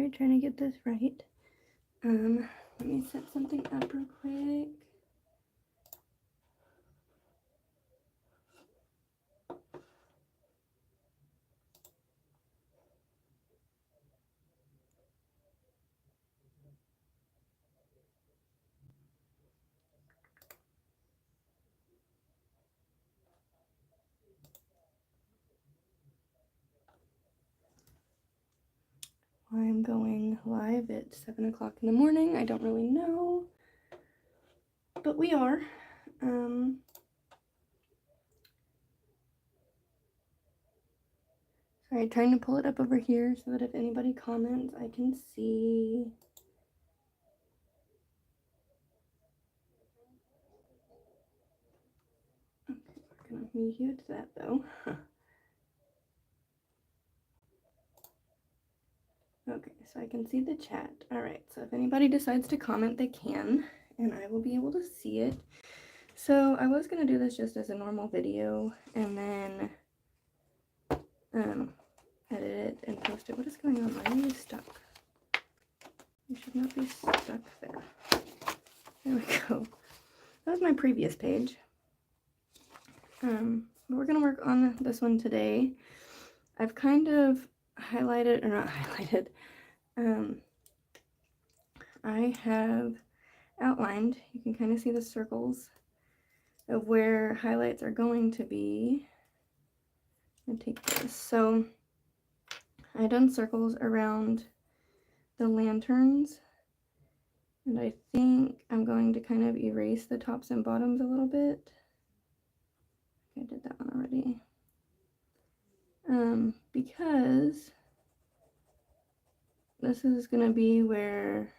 Sorry, trying to get this right. Let me set something up real quick. I'm going live at 7 o'clock in the morning. I don't really know, but we are. Sorry, trying to pull it up over here so that if anybody comments, I can see. Okay, we're gonna mute that though. Okay, so I can see the chat. All right, so if anybody decides to comment, they can, and I will be able to see it. So I was gonna do this just as a normal video, and then edit it and post it. What is going on? Why are you stuck? You should not be stuck there. There we go. That was my previous page. But we're gonna work on this one today. I've kind of highlighted, or not highlighted, I have outlined, you can kind of see the circles of where highlights are going to be. And take this. So I done circles around the lanterns, and I think I'm going to kind of erase the tops and bottoms a little bit. I did that one already. Because this is going to be where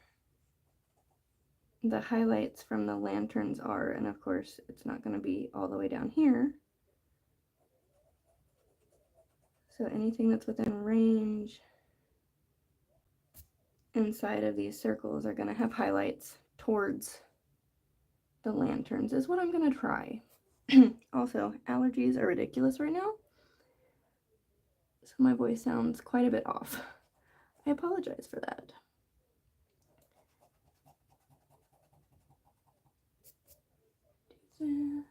the highlights from the lanterns are, and of course it's not going to be all the way down here. So anything that's within range inside of these circles are going to have highlights towards the lanterns is what I'm going to try. Also, allergies are ridiculous right now, so my voice sounds quite a bit off. I apologize for that. Do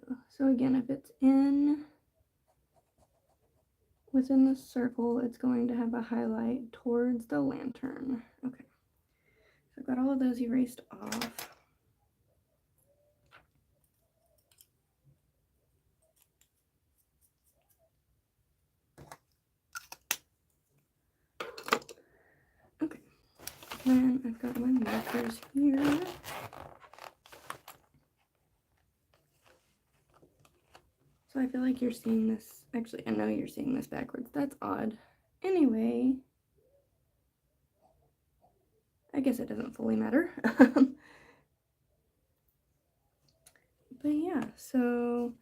that. So again, if it's within the circle, it's going to have a highlight towards the lantern. Okay, so I've got all of those erased off. Okay, then I've got my markers here. So I feel like you're seeing this, actually I know you're seeing this backwards, that's odd. Anyway, I guess it doesn't fully matter. But yeah, so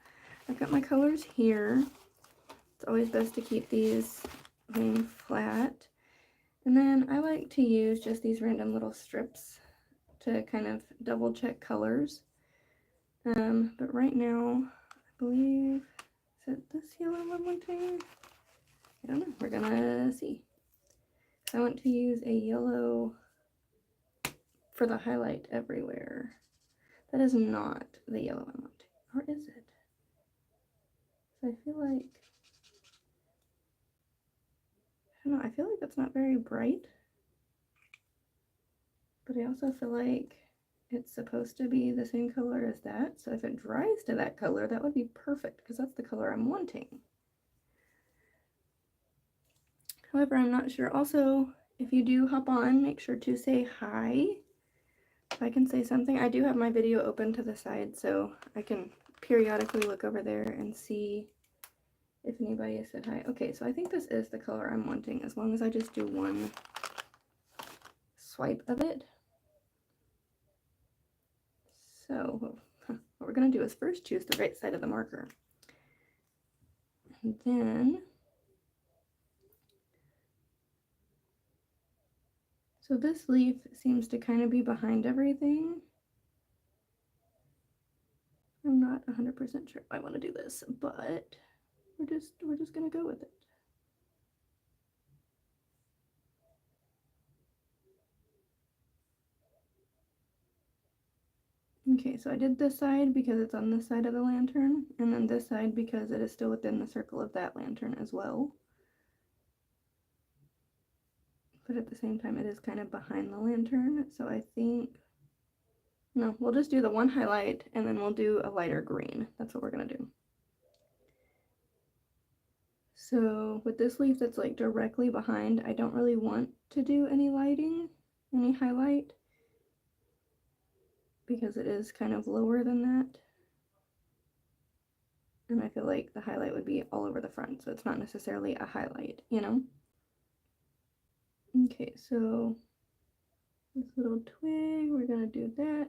I've got my colors here. It's always best to keep these laying flat. And then I like to use just these random little strips to kind of double check colors. But right now, I believe, is it this yellow I'm wanting? I don't know, we're gonna see. So I want to use a yellow for the highlight everywhere. That is not the yellow I want, or is it? So I feel like, I don't know, I feel like that's not very bright. But I also feel like it's supposed to be the same color as that. So if it dries to that color, that would be perfect because that's the color I'm wanting. However, I'm not sure. Also, if you do hop on, make sure to say hi. If I can say something, I do have my video open to the side, so I can periodically look over there and see if anybody has said hi. Okay, so I think this is the color I'm wanting, as long as I just do one swipe of it. So what we're going to do is first choose the right side of the marker. And then, so this leaf seems to kind of be behind everything. I'm not 100% sure if I want to do this, but we're just gonna go with it. Okay, so I did this side because it's on this side of the lantern, and then this side because it is still within the circle of that lantern as well. But at the same time, it is kind of behind the lantern, so I think, no, we'll just do the one highlight, and then we'll do a lighter green. That's what we're gonna do. So with this leaf that's like directly behind, I don't really want to do any lighting, any highlight, because it is kind of lower than that. And I feel like the highlight would be all over the front, so it's not necessarily a highlight, you know? Okay, so this little twig, we're gonna do that.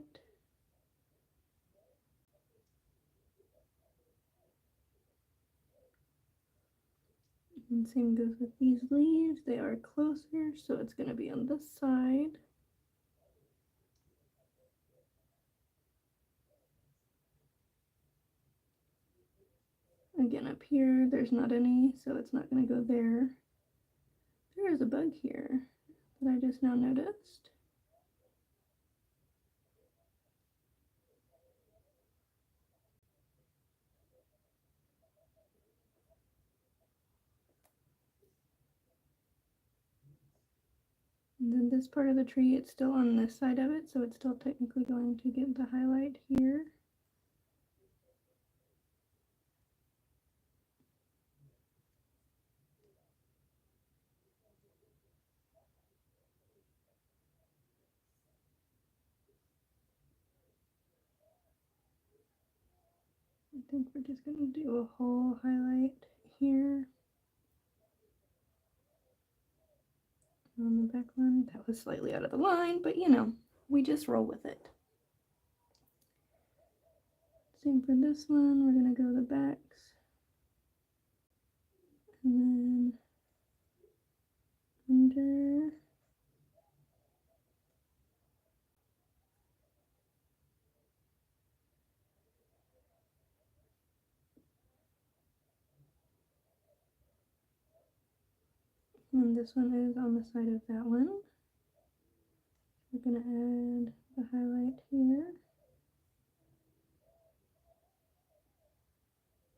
And same goes with these leaves, they are closer, so it's gonna be on this side. Again, up here, there's not any, so it's not gonna go there. There is a bug here that I just now noticed. And then this part of the tree, it's still on this side of it, so it's still technically going to get the highlight here. I think we're just going to do a whole highlight here. On the back one, that was slightly out of the line, but you know, we just roll with it. Same for this one, we're going to go the backs. And then under. And this one is on the side of that one. We're going to add the highlight here.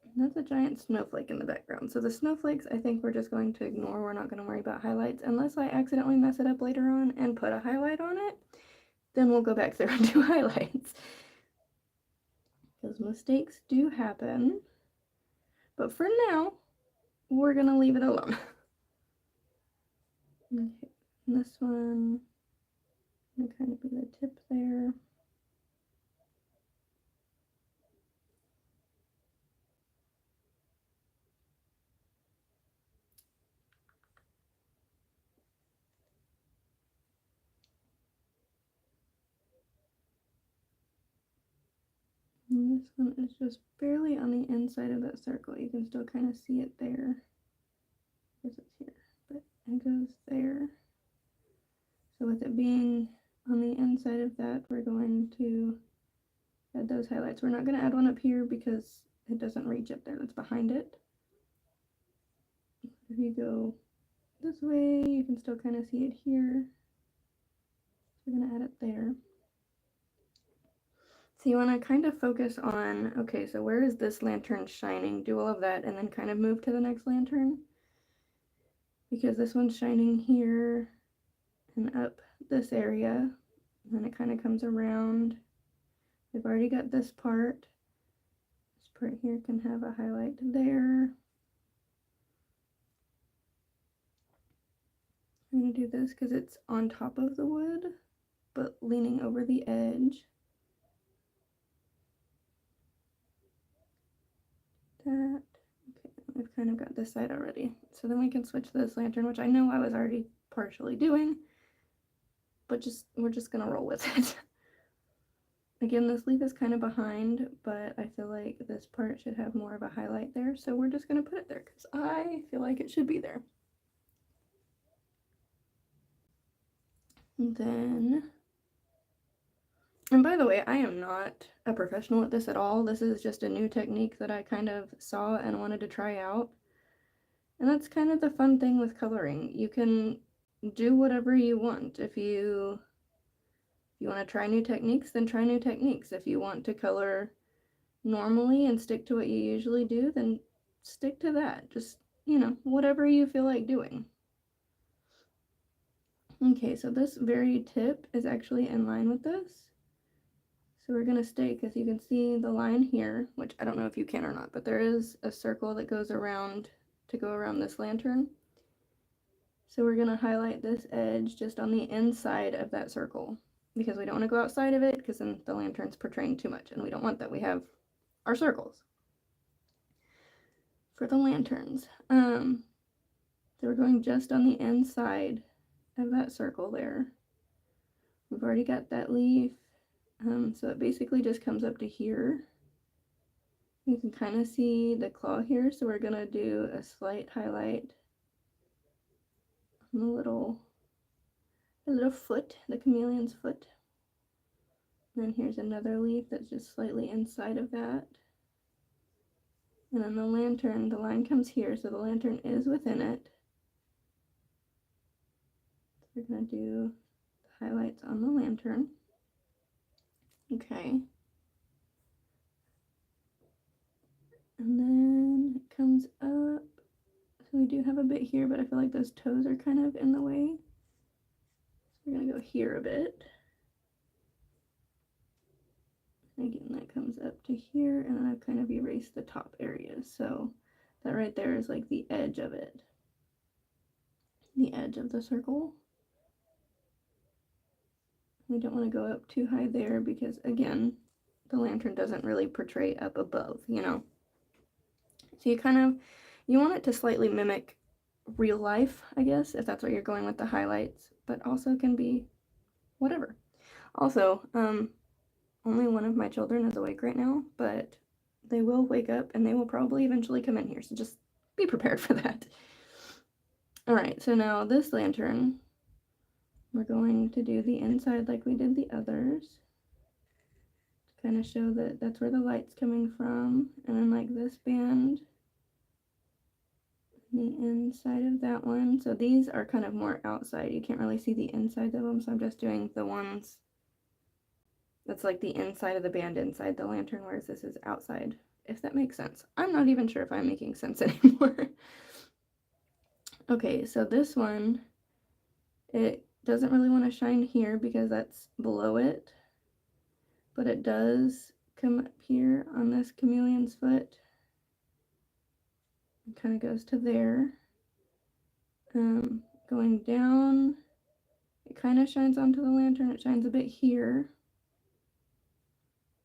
And that's a giant snowflake in the background. So the snowflakes, I think we're just going to ignore. We're not going to worry about highlights unless I accidentally mess it up later on and put a highlight on it. Then we'll go back there and do highlights. Because mistakes do happen. But for now, we're going to leave it alone. Okay, this one will kind of be the tip there. And this one is just barely on the inside of that circle. You can still kind of see it there. I guess it's here, but it goes there. So with it being on the inside of that, we're going to add those highlights. We're not going to add one up here because it doesn't reach up there. That's behind it. If you go this way, you can still kind of see it here. So we're going to add it there. So you want to kind of focus on, okay, so where is this lantern shining? Do all of that and then kind of move to the next lantern. Because this one's shining here and up this area. And then it kind of comes around. We've already got this part. This part here can have a highlight there. I'm going to do this because it's on top of the wood, but leaning over the edge. That. Okay, I've kind of got this side already. So then we can switch to this lantern, which I know I was already partially doing, but we're just going to roll with it. Again, this leaf is kind of behind, but I feel like this part should have more of a highlight there, so we're just going to put it there because I feel like it should be there. And then And by the way, I am not a professional at this at all. This is just a new technique that I kind of saw and wanted to try out. And that's kind of the fun thing with coloring. You can do whatever you want. If you want to try new techniques, then try new techniques. If you want to color normally and stick to what you usually do, then stick to that. Just, whatever you feel like doing. Okay, so this very tip is actually in line with this. So we're going to stake, as you can see the line here, which I don't know if you can or not, but there is a circle that goes around to go around this lantern. So we're going to highlight this edge just on the inside of that circle, because we don't want to go outside of it, because then the lantern's portraying too much, and we don't want that. We have our circles for the lanterns. So we're going just on the inside of that circle there. We've already got that leaf, so it basically just comes up to here. You can kind of see the claw here, so we're going to do a slight highlight on the little foot, the chameleon's foot. And then here's another leaf that's just slightly inside of that. And then the lantern, the line comes here, so the lantern is within it. So we're going to do the highlights on the lantern. Okay. And then it comes up. So we do have a bit here, but I feel like those toes are kind of in the way. So we're going to go here a bit. Again, that comes up to here, and then I've kind of erased the top area. So that right there is like the edge of it. The edge of the circle. We don't want to go up too high there because, again, the lantern doesn't really portray up above, So you want it to slightly mimic real life, I guess, if that's what you're going with the highlights, but also can be whatever. Also, only one of my children is awake right now, but they will wake up and they will probably eventually come in here, so just be prepared for that. All right, so now this lantern, we're going to do the inside like we did the others. Kind of show that that's where the light's coming from, and then like this band, the inside of that one. So these are kind of more outside. You can't really see the insides of them, so I'm just doing the ones that's like the inside of the band inside the lantern, whereas this is outside, if that makes sense. I'm not even sure if I'm making sense anymore. Okay, so this one, it doesn't really want to shine here because that's below it. But it does come up here on this chameleon's foot. It kind of goes to there. Going down, it kind of shines onto the lantern. It shines a bit here.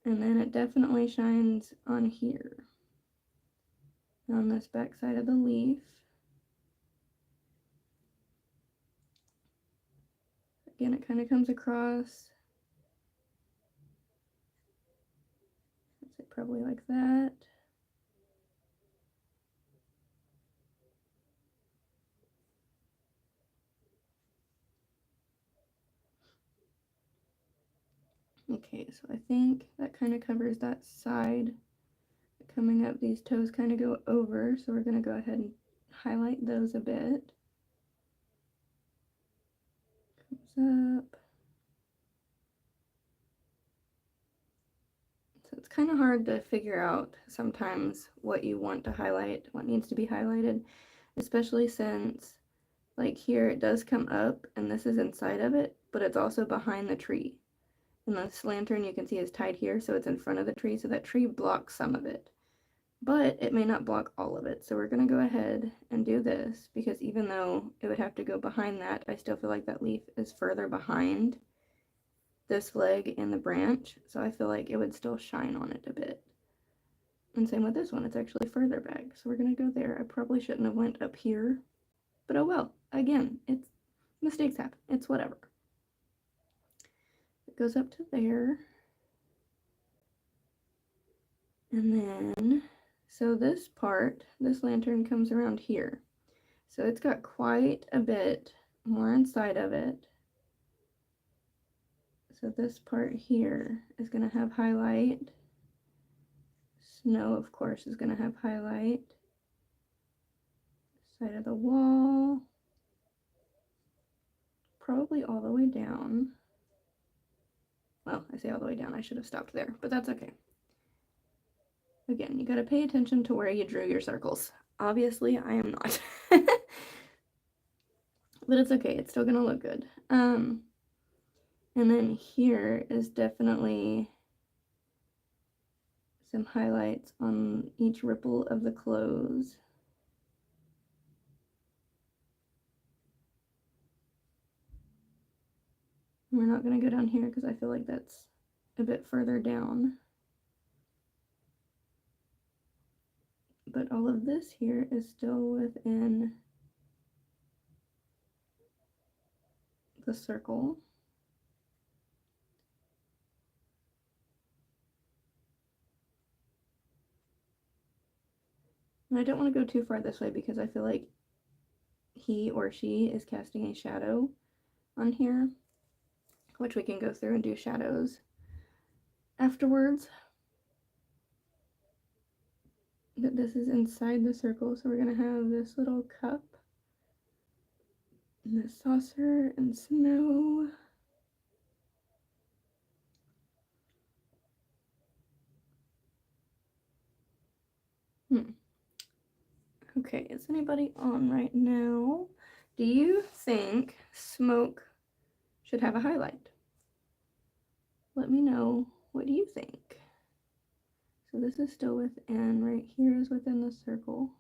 And then it definitely shines on here. On this back side of the leaf. Again, it kind of comes across. I'd say probably like that. Okay, so I think that kind of covers that side. Coming up, these toes kind of go over, so we're going to go ahead and highlight those a bit. Comes up. So it's kind of hard to figure out sometimes what you want to highlight, what needs to be highlighted, especially since like here it does come up and this is inside of it, but it's also behind the tree. And this lantern you can see is tied here, so it's in front of the tree, so that tree blocks some of it. But it may not block all of it, so we're going to go ahead and do this, because even though it would have to go behind that, I still feel like that leaf is further behind this leg in the branch, so I feel like it would still shine on it a bit. And same with this one, it's actually further back, so we're going to go there. I probably shouldn't have went up here, but oh well. Again, it's mistakes happen. It's whatever. It goes up to there. And then, so this part, this lantern comes around here. So it's got quite a bit more inside of it. So this part here is going to have highlight. Snow, of course, is going to have highlight. Side of the wall. Probably all the way down. Well, I say all the way down. I should have stopped there, but that's okay. Again, you got to pay attention to where you drew your circles. Obviously, I am not. But it's okay. It's still going to look good. And then here is definitely some highlights on each ripple of the clothes. We're not going to go down here because I feel like that's a bit further down. But all of this here is still within the circle. And I don't want to go too far this way because I feel like he or she is casting a shadow on here, which we can go through and do shadows afterwards. But this is inside the circle, so we're going to have this little cup and this saucer and snow. Okay, is anybody on right now? Do you think smoke should have a highlight? Let me know. What do you think? So this is still within, right here is within the circle.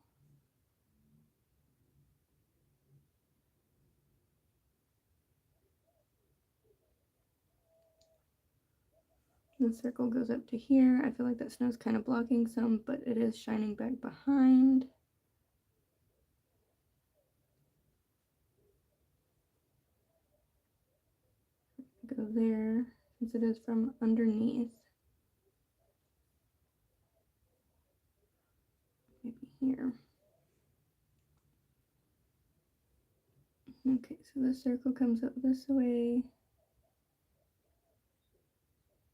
The circle goes up to here. I feel like that snow's kind of blocking some, but it is shining back behind. Go there, since it is from underneath. Maybe here. Okay, so the circle comes up this way.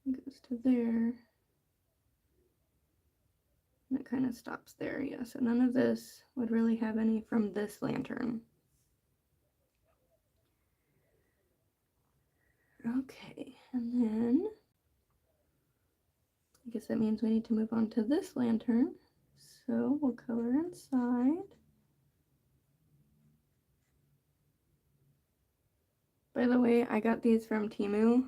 Goes to there. And it kind of stops there, yeah. So none of this would really have any from this lantern. Okay, and then I guess that means we need to move on to this lantern. So we'll color inside. By the way, I got these from Temu.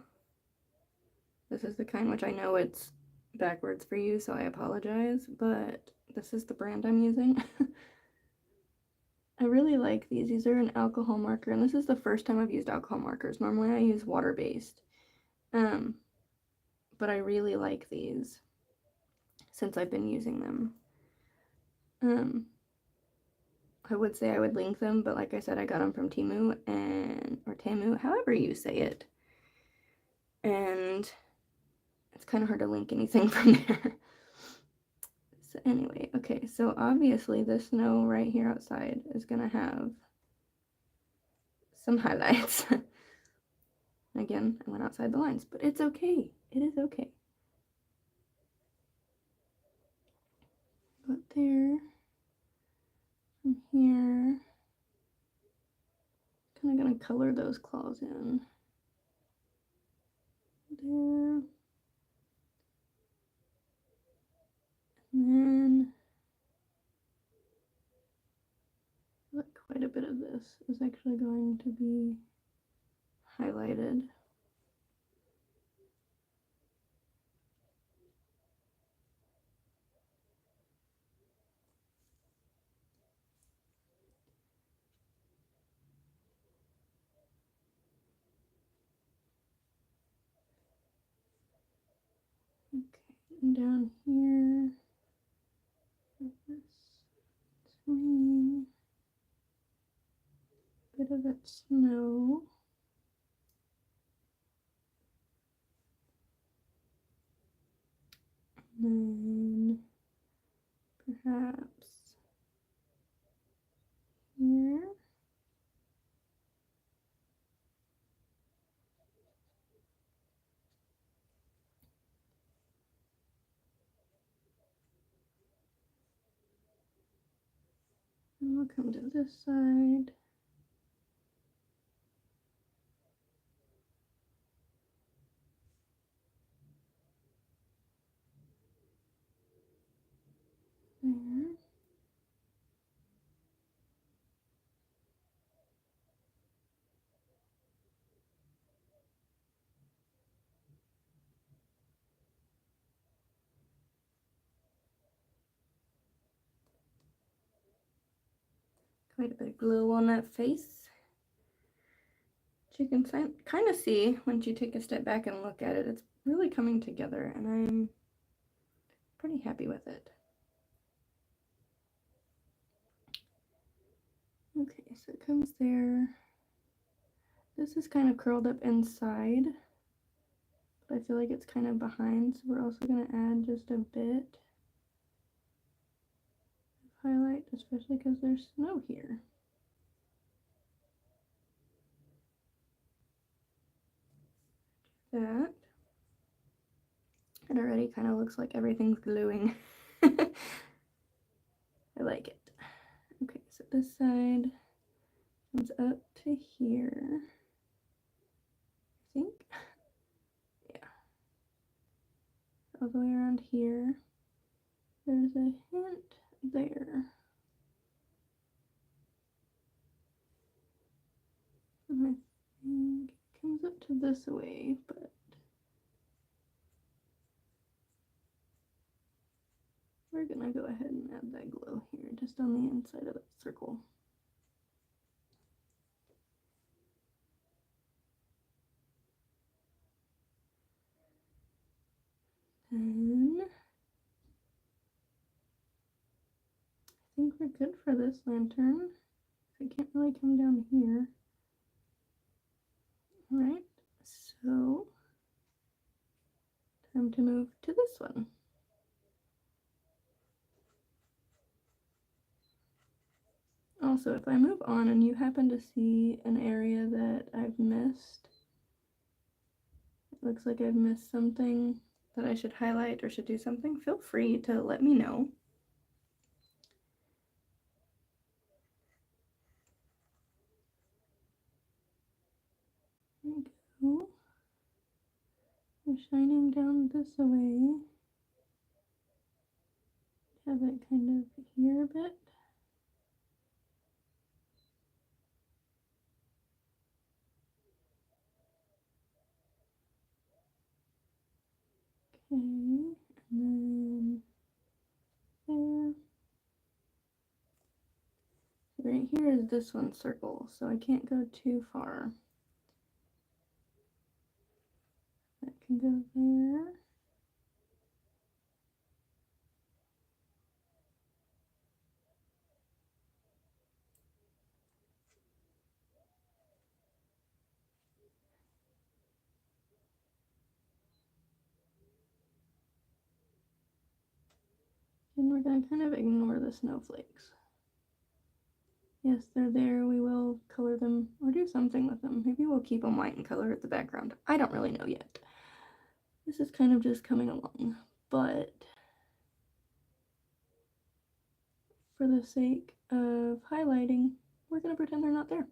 This is the kind which I know it's backwards for you, so I apologize, but this is the brand I'm using. I really like these. These are an alcohol marker, and this is the first time I've used alcohol markers. Normally I use water-based. But I really like these since I've been using them. I would say I would link them, but like I said, I got them from Temu or Temu, however you say it. And it's kind of hard to link anything from there. So anyway, okay, so obviously this snow right here outside is gonna have some highlights. Again, I went outside the lines, but it's okay. It is okay. But there, from here, kind of gonna color those claws in. There. And then look, quite a bit of this is actually going to be highlighted. Okay, and down here, this green, bit of it snow. And then perhaps here. And we'll come to this side. There. Quite a bit of glue on that face. But you can kind of see once you take a step back and look at it, it's really coming together, and I'm pretty happy with it. Okay, so it comes there. This is kind of curled up inside, but I feel like it's kind of behind, so we're also going to add just a bit of highlight, especially because there's snow here. That. It already kind of looks like everything's gluing. I like it. Okay, so this side comes up to here. I think. Yeah. All the way around here. There's a hint there. And I think it comes up to this way, but we're gonna go ahead and add that glow here, just on the inside of that circle. And I think we're good for this lantern. I can't really come down here. Alright, so time to move to this one. Also, if I move on and you happen to see an area that I've missed, it looks like I've missed something that I should highlight or should do something, feel free to let me know. There we go. I'm shining down this way. Have it kind of here a bit. Okay, and then there. Right here is this one circle, so I can't go too far. That can go there. And we're going to kind of ignore the snowflakes. Yes, they're there. We will color them or do something with them. Maybe we'll keep them white and color it the background. I don't really know yet. This is kind of just coming along, but for the sake of highlighting, we're going to pretend they're not there.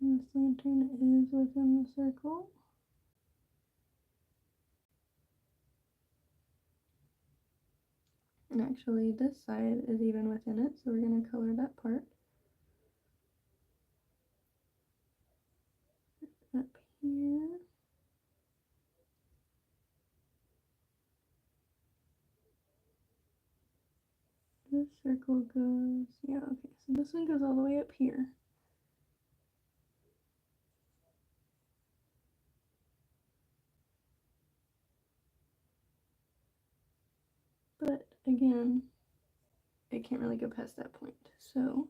And this lantern is within the circle. And actually this side is even within it, so we're going to color that part. Up here. This circle goes, yeah, okay, so this one goes all the way up here. But again, it can't really go past that point. So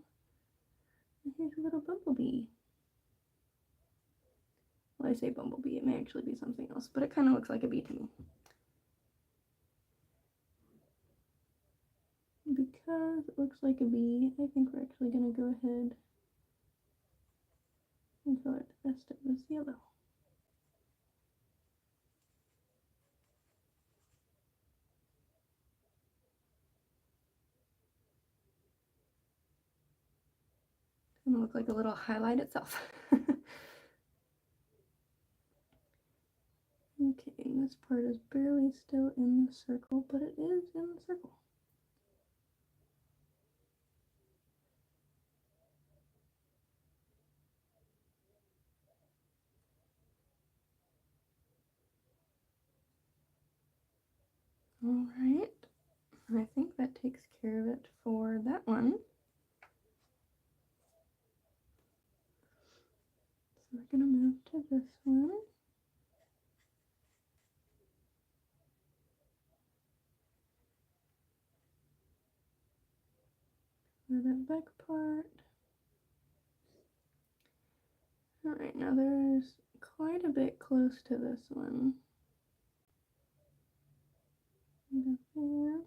And here's a little bumblebee. Well, I say bumblebee, it may actually be something else, but it kind of looks like a bee to me. Because it looks like a bee, I think we're actually going to go ahead and color the rest of this yellow. It's going to look like a little highlight itself. Okay, this part is barely still in the circle, but it is in the circle. Alright, I think that takes care of it for that one. So we're going to move to this one. For that back part. Alright, now there's quite a bit close to this one. Go there.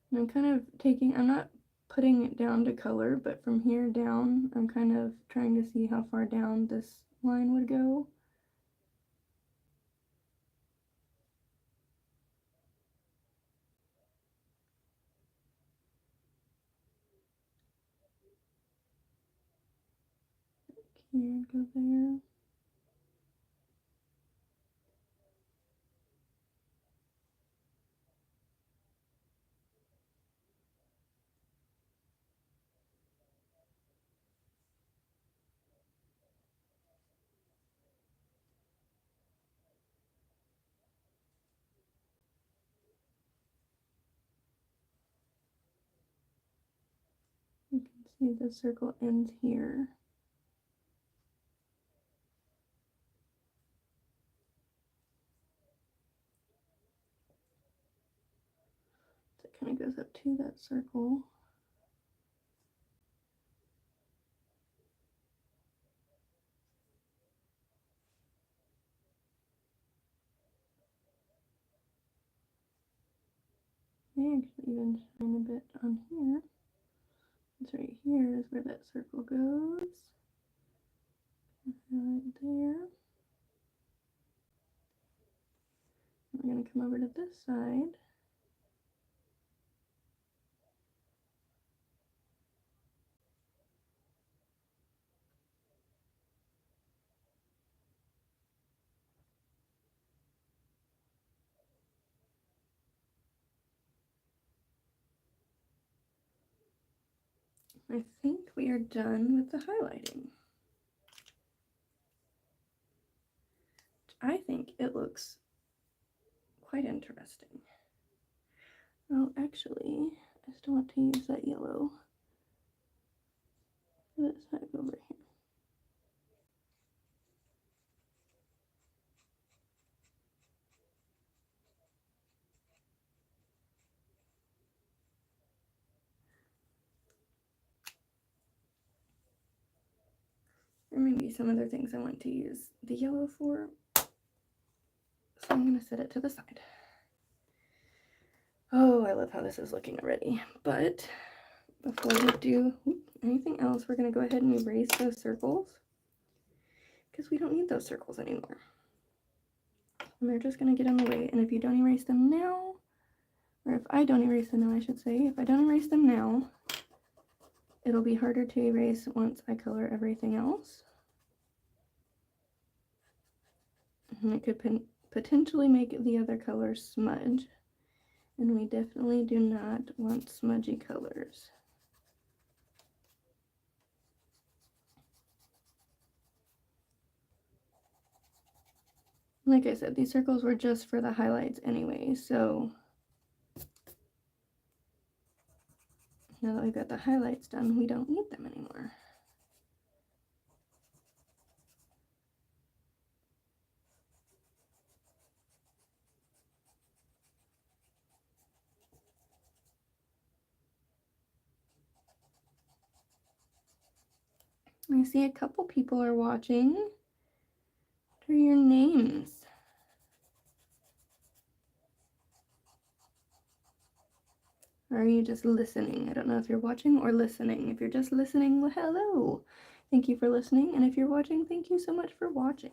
And I'm kind of I'm not putting it down to color, but from here down, I'm kind of trying to see how far down this line would go. Here, go there. You can see the circle ends here. So it kind of goes up to that circle. May actually even shine a bit on here. It's right here is where that circle goes. Right there. We're going to come over to this side. I think we are done with the highlighting. I think it looks quite interesting. Oh, actually, I still want to use that yellow for this side over here. There may be some other things I want to use the yellow for, so I'm going to set it to the side. Oh, I love how this is looking already, but before we do anything else, we're going to go ahead and erase those circles, because we don't need those circles anymore. And they're just going to get in the way, and if you don't erase them now, or if I don't erase them now, I should say, if I don't erase them now, it'll be harder to erase once I color everything else. And it could potentially make the other colors smudge. And we definitely do not want smudgy colors. Like I said, these circles were just for the highlights anyway, so now that we've got the highlights done, we don't need them anymore. I see a couple people are watching. What are your names? Or are you just listening? I don't know if you're watching or listening. If you're just listening, well, hello. Thank you for listening. And if you're watching, thank you so much for watching.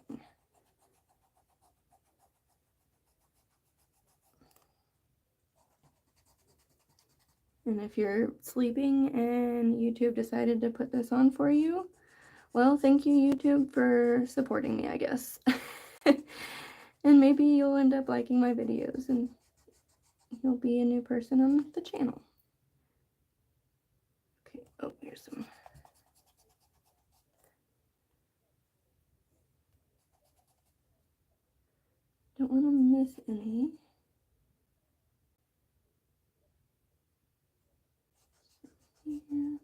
And if you're sleeping and YouTube decided to put this on for you, well, thank you, YouTube, for supporting me, I guess. And maybe you'll end up liking my videos and you'll be a new person on the channel. Okay, oh, here's some. Don't want to miss any. Yeah.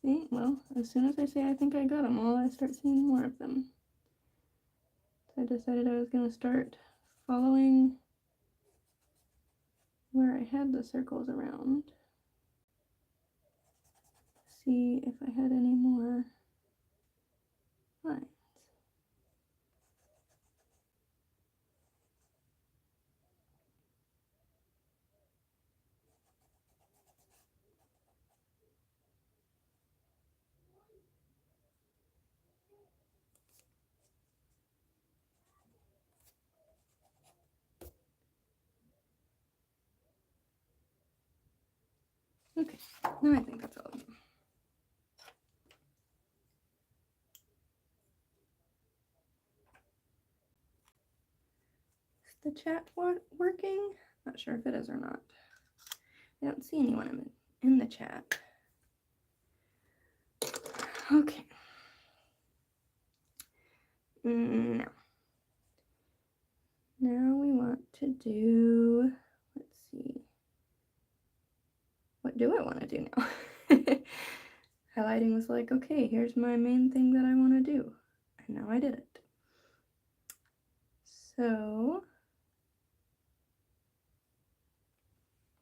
See, well, as soon as I say I think I got them all, I start seeing more of them. So I decided I was going to start following where I had the circles around. See if I had any more lines. Okay, now I think that's all of them. Is the chat working? Not sure if it is or not. I don't see anyone in the chat. Okay. Now we want to do, let's see. What do I want to do now? Highlighting was like, okay, here's my main thing that I want to do. And now I did it. So,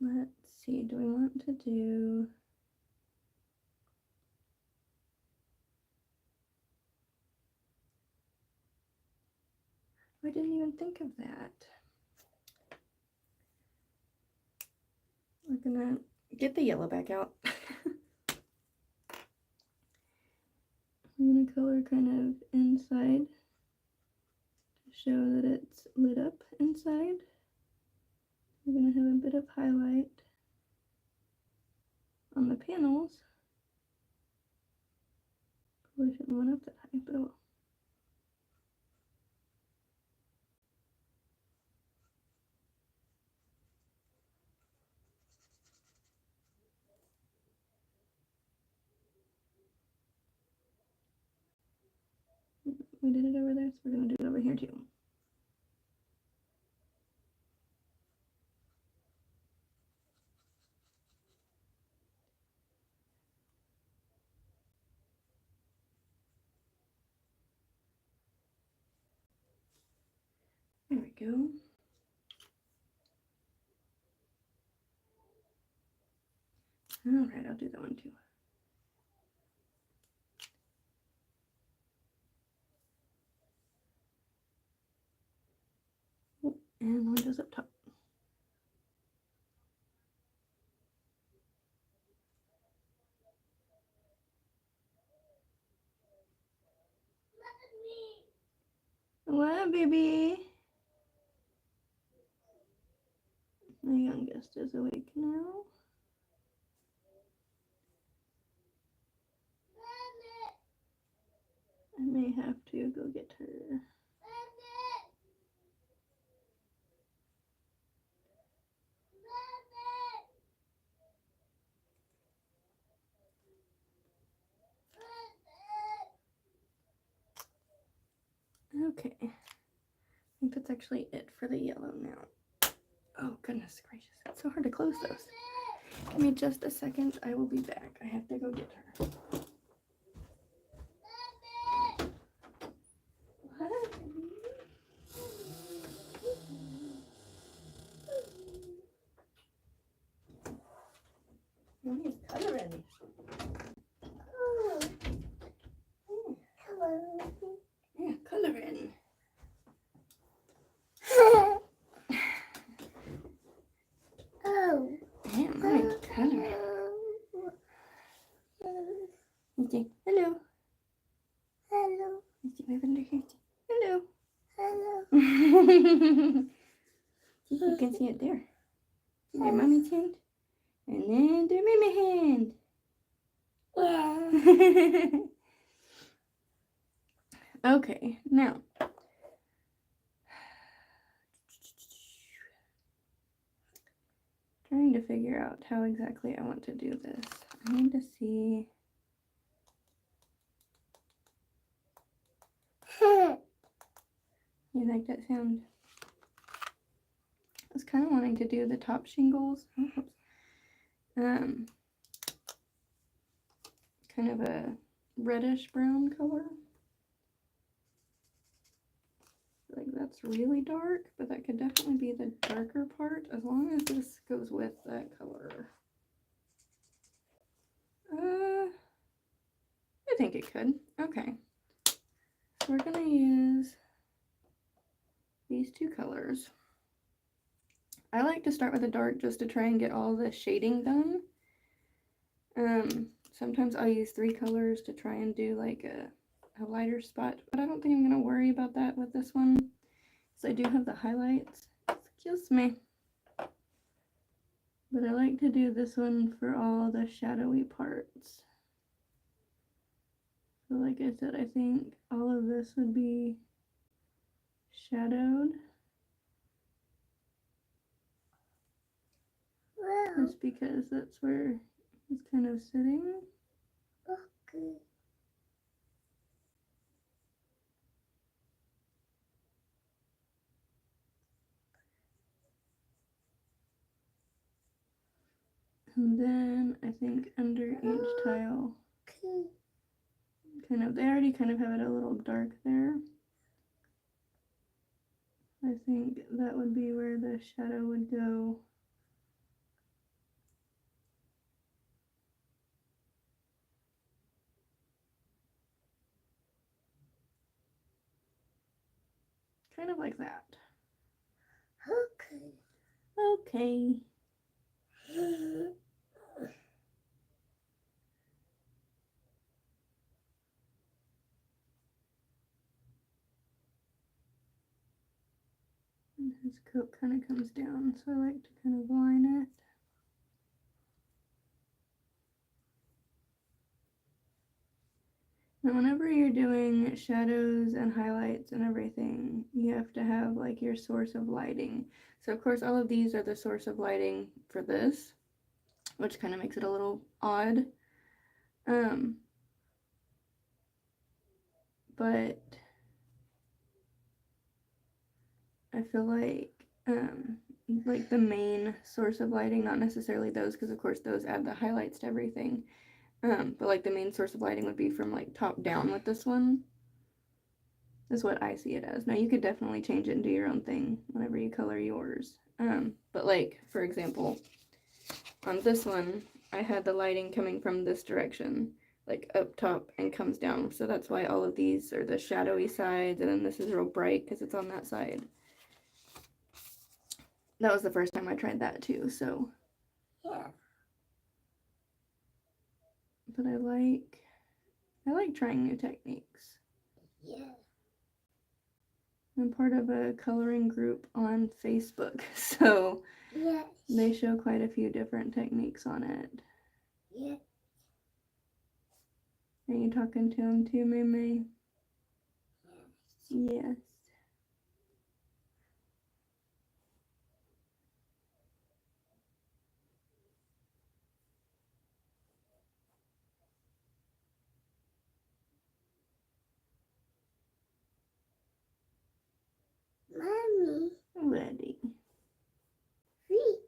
let's see, do we want to do... I didn't even think of that. We're gonna get the yellow back out. I'm gonna color kind of inside to show that it's lit up inside. We're gonna have a bit of highlight on the panels. Probably shouldn't have went up that high, but oh well. We did it over there, so we're gonna do it over here too. There we go. All right, I'll do that one too. Oh, and windows up top. What, baby? My youngest is awake now. I may have to go get her. Okay. I think that's actually it for the yellow now. Oh, goodness gracious. It's so hard to close those. Give me just a second. I will be back. I have to go get her. What? Let's see. Hello. Hello. Let's see, move under here. Hello. Hello. See, you can see it there. See their mommy's hand? And then their mama hand. Yeah. Okay, now. Trying to figure out how exactly I want to do this. I need to see. You like that sound? I was kind of wanting to do the top shingles. Kind of a reddish brown color. Like that's really dark, but that could definitely be the darker part as long as this goes with that color. I think it could. Okay. So we're gonna use these two colors. I like to start with a dark just to try and get all the shading done. Sometimes I'll use 3 colors to try and do like a lighter spot, but I don't think I'm gonna worry about that with this one. So I do have the highlights. Excuse me. But I like to do this one for all the shadowy parts. So like I said, I think all of this would be shadowed. Wow. Just because that's where it's kind of sitting. Okay. And then I think under each tile, kind of, they already kind of have it a little dark there. I think that would be where the shadow would go. Kind of like that. Okay. Okay. And his coat kind of comes down, so I like to kind of line it. Now, whenever you're doing shadows and highlights and everything, you have to have like your source of lighting. So of course all of these are the source of lighting for this, which kind of makes it a little odd. But I feel like the main source of lighting, not necessarily those, because of course those add the highlights to everything. But like the main source of lighting would be from like top down with this one. Is what I see it as. Now you could definitely change it and do your own thing whenever you color yours. But like, for example, on this one, I had the lighting coming from this direction, like up top and comes down. So that's why all of these are the shadowy sides, and then this is real bright because it's on that side. That was the first time I tried that too, so. Yeah. But I like trying new techniques. Yeah. I'm part of a coloring group on Facebook, so yes. They show quite a few different techniques on it. Yeah. Are you talking to him too, May? Yes. Yes. Mommy. Ready. Feet.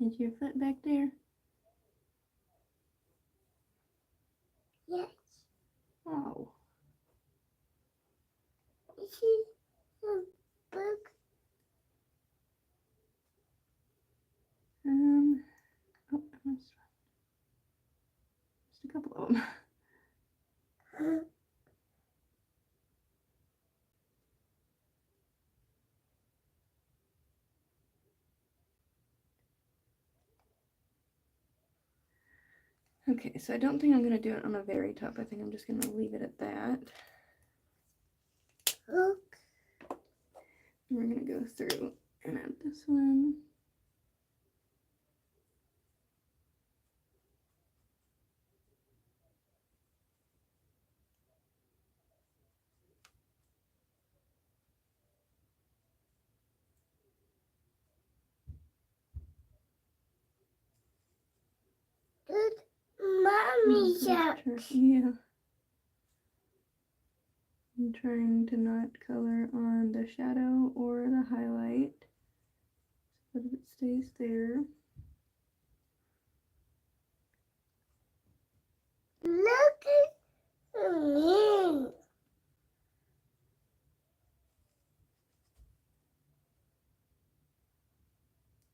Is your foot back there? Yes. Oh. Is she a bug? Oh, just a couple of them. Okay, so I don't think I'm going to do it on the very top. I think I'm just going to leave it at that. Look. We're going to go through and add this one. Good. Mommy shark. Yeah. I'm trying to not color on the shadow or the highlight so that it stays there. Look at me.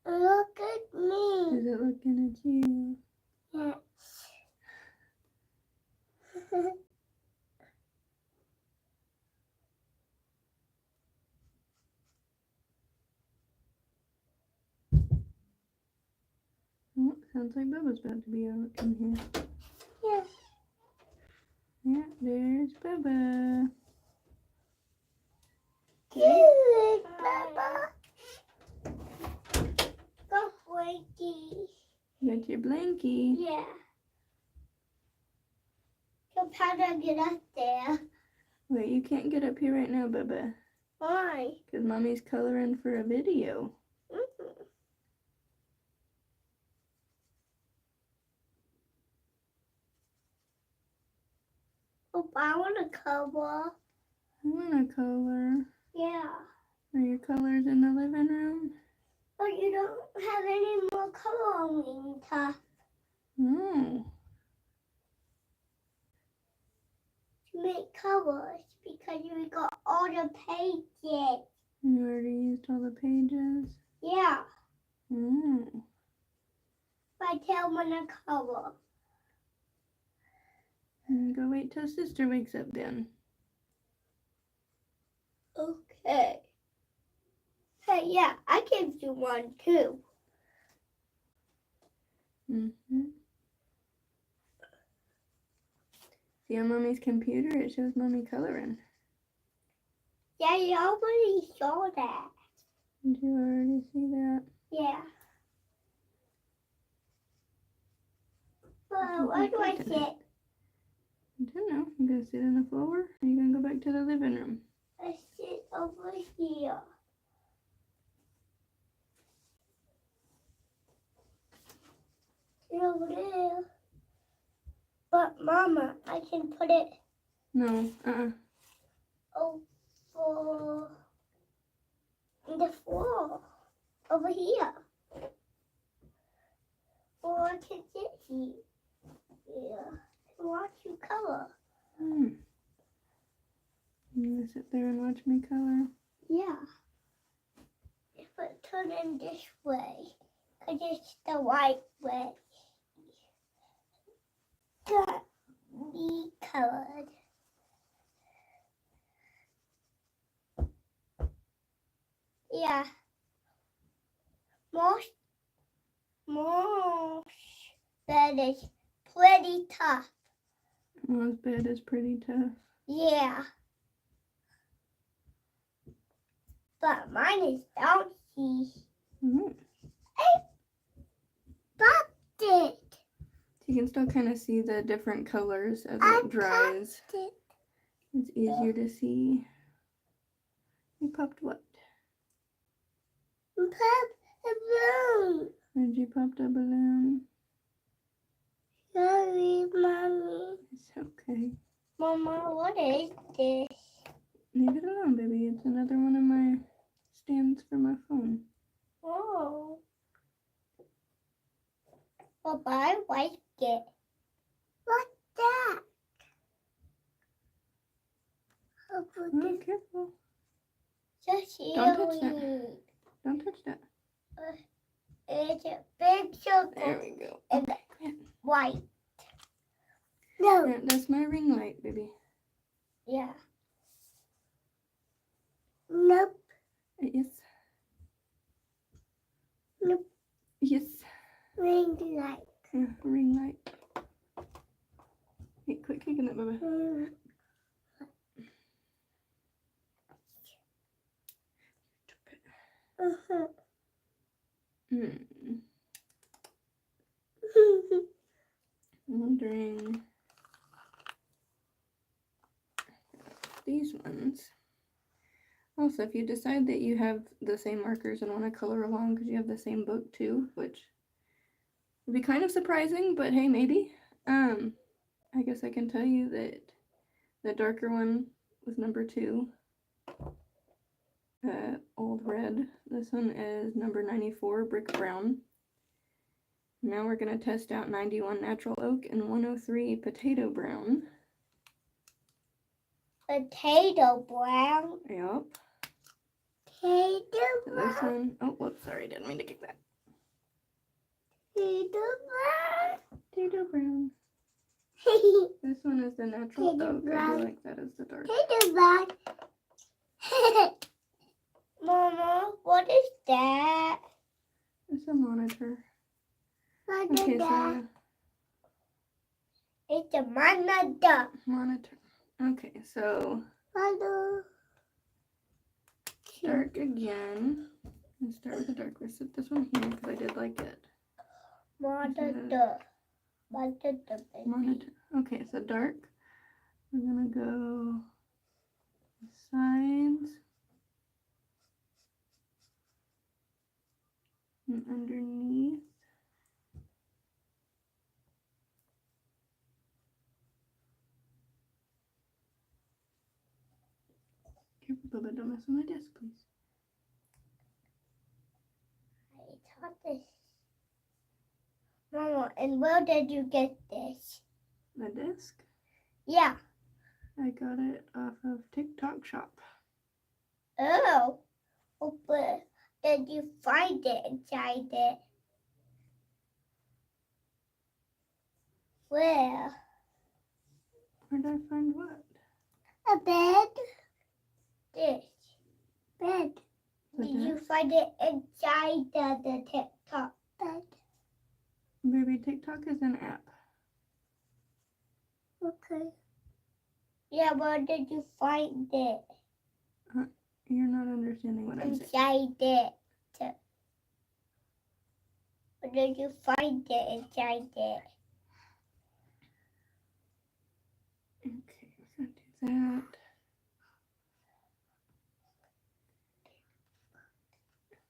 Look at me. Is it looking at you? Yes. Oh, sounds like Bubba's about to be out in here. Yes. Yeah, there's Bubba. Good, Papa. Go, Frankie. Got your blankie. Yeah. So how do I get up there? Wait, you can't get up here right now, Bubba. Why? Because Mommy's coloring for a video. Mm-hmm. Oh, I want to color. I want to color. Yeah. Are your colors in the living room? But you don't have any more coloring to No. make colors because you got all the pages. You already used all the pages? Yeah. Oh. But I tell when to color. Go wait till Sister wakes up then. Okay. Hey, yeah, I can do one too. Mm-hmm. See on Mommy's computer, it shows Mommy coloring. Yeah, you already saw that. Did you already see that? Yeah. Well, where do I sit? I don't know. You gonna sit on the floor? Or are you gonna go back to the living room? I sit over here. Sit over there. But Mama, I can put it No. over on the floor. Over here. Or I can sit here. Yeah. And watch you color. You gonna sit there and watch me color? Yeah. If I turn in this way, because it's the right way. Got me colored. Yeah. Most bed is pretty tough. Mom's bed is pretty tough. Yeah. But mine is bouncy. Mm-hmm. I popped it. You can still kind of see the different colors as I it dries. popped it. It's easier to see. You popped what? Pop a balloon. Did you pop the balloon? Sorry, Mommy. It's okay. Mama, what is this? Leave it alone, baby. It's another one of my stands for my phone. Oh. Well, I like it. What's that? I'll put Oh, this careful. just Don't touch that. here. Don't touch that. It's a big circle. There we go. And Okay, go ahead. white. No. Yeah, that's my ring light, baby. Yeah. Nope. Yes. Nope. Yes. Ring light. Yeah, ring light. quit kicking that, Bubba. Wondering these ones. Also, if you decide that you have the same markers and want to color along because you have the same book too, which would be kind of surprising, but hey, maybe. I guess I can tell you that the darker one was number 2. Old Red. This one is number 94, Brick Brown. Now we're going to test out 91 Natural Oak and 103 Potato Brown. Potato brown. Yep. Potato So brown. this one, oh, whoops, sorry, didn't mean to kick that. Potato brown. Potato Brown. This one is the Natural Potato Oak. I brown. do like that as the dark. Potato brown. Mama, what is that? It's a monitor. What Okay, is that? so It's a monitor. monitor. Okay, so Hello. dark again. Let's start with the dark. Let's set this one here because I did like it. Monitor. Monitor. Monitor. Okay, so dark. We're gonna go sides and underneath. Careful, Bubba, don't mess with my desk, please. I taught this. Mama, and where did you get this? The desk? Yeah. I got it off of TikTok Shop. Oh. Oh, but did you find it inside it? Where? Where did I find what? A bed. This. Bed. The Did you desk? find it inside the TikTok bed? Baby, TikTok is an app. Okay. Yeah, where did you find it? You're not understanding what I'm saying. Inside it. Where did you find it inside it? Okay, we're gonna do that.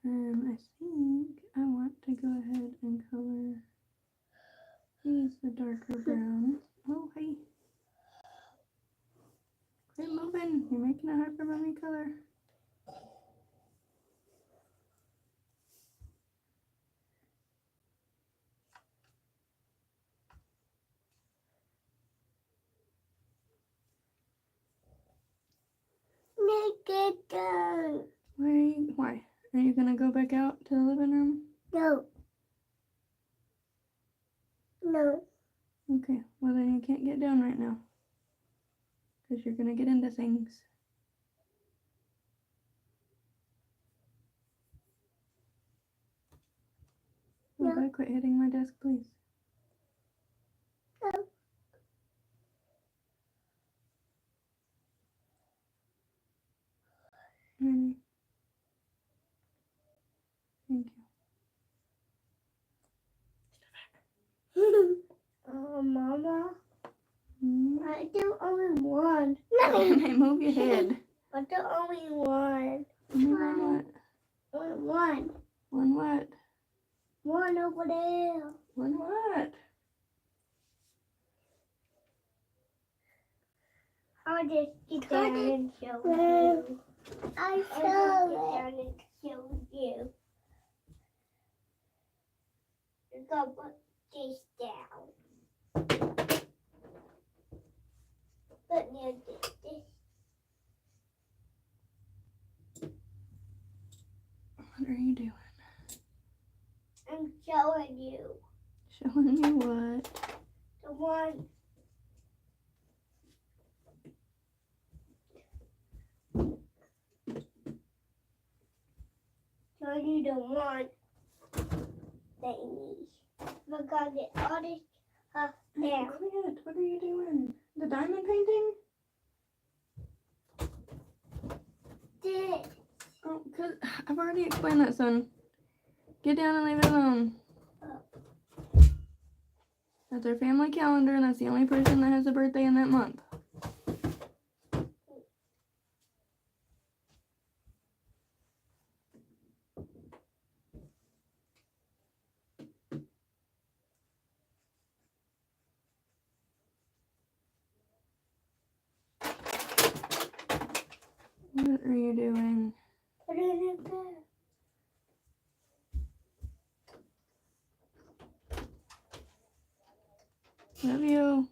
And I think I want to go ahead and color these the darker brown. Oh, hey. Quit moving. You're making it hard for mommy color. Make it down. Why? Are you gonna go back out to the living room? No. No. Okay, well then you can't get down right now. Because you're gonna get into things. No. Okay, quit hitting my desk, please. No. Ready? Thank you. Mama, Mm. I do only one. Hey, move your head. I do only one. Only one what? Only one. One what? One over there. One what? I'll just get down and show you. I'll just get down and show you. You're gonna put this down. Put near this. What are you doing? I'm showing you. Showing you what? The one. Showing you the one thingy. We're gonna get all this stuff Hey, down. quit. What are you doing? I've already explained that, son. Get down and leave it alone. That's our family calendar, and that's the only person that has a birthday in that month. What are you doing? Put it in there. Love you.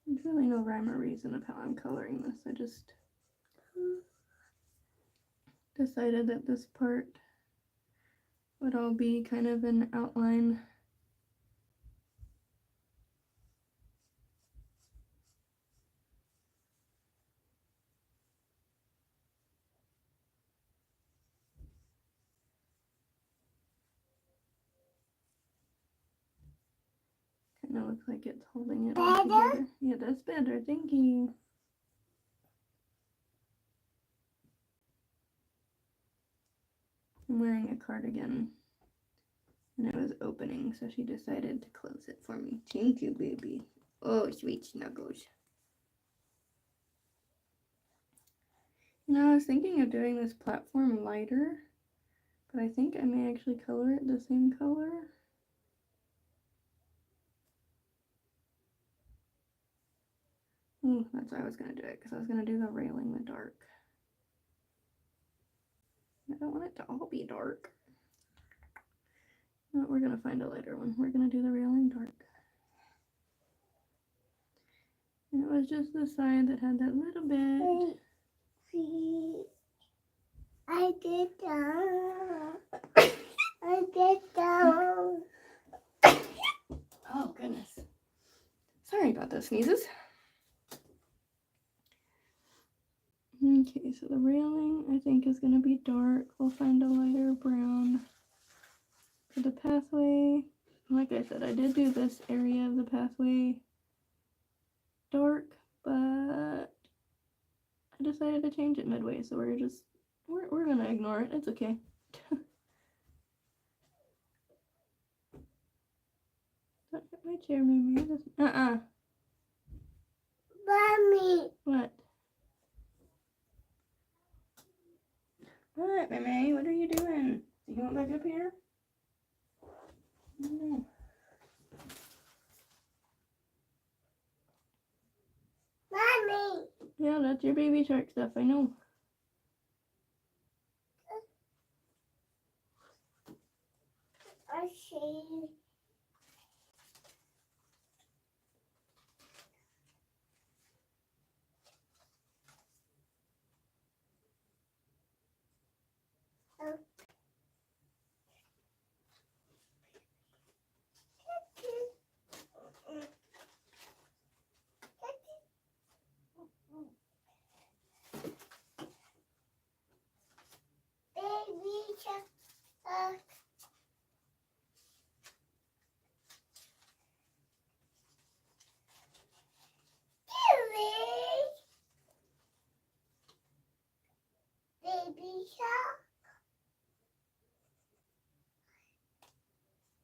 There's really no rhyme or reason of how I'm coloring this. I just decided that this part would all be kind of an outline. Kind of looks like it's holding it all together. Yeah, that's better. Thank you. I'm wearing a cardigan, and it was opening, so she decided to close it for me. Thank you, baby. Oh, sweet snuggles. You know, I was thinking of doing this platform lighter, but I think I may actually color it the same color. Ooh, that's why I was going to do it, because I was going to do the railing the dark. I don't want it to all be dark. No, we're going to find a lighter one. We're going to do the railing dark. And it was just the side that had that little bit. I get down. I get down. Oh, goodness. Sorry about those sneezes. Okay, so the railing I think is going to be dark. We'll find a lighter brown. For the pathway, like I said, I did do this area of the pathway dark, but I decided to change it midway, so we're gonna ignore it. It's okay. Don't hit my chair, Mimi. Mommy. What? What, Mimi? What are you doing? You going back up here? No. Mommy. Yeah, that's your baby shark stuff, I know. I see. Baby shark. Baby shark.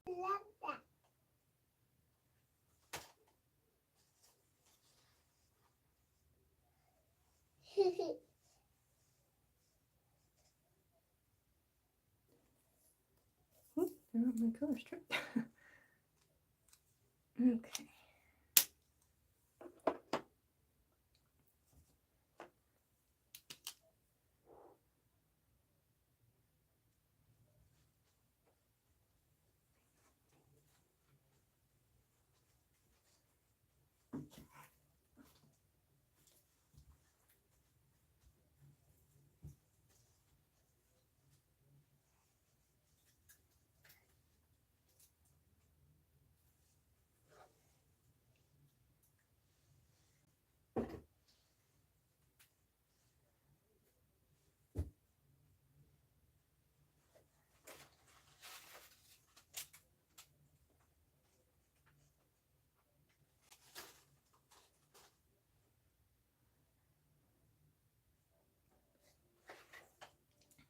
Love that. Oop, they're on my color strip. Okay.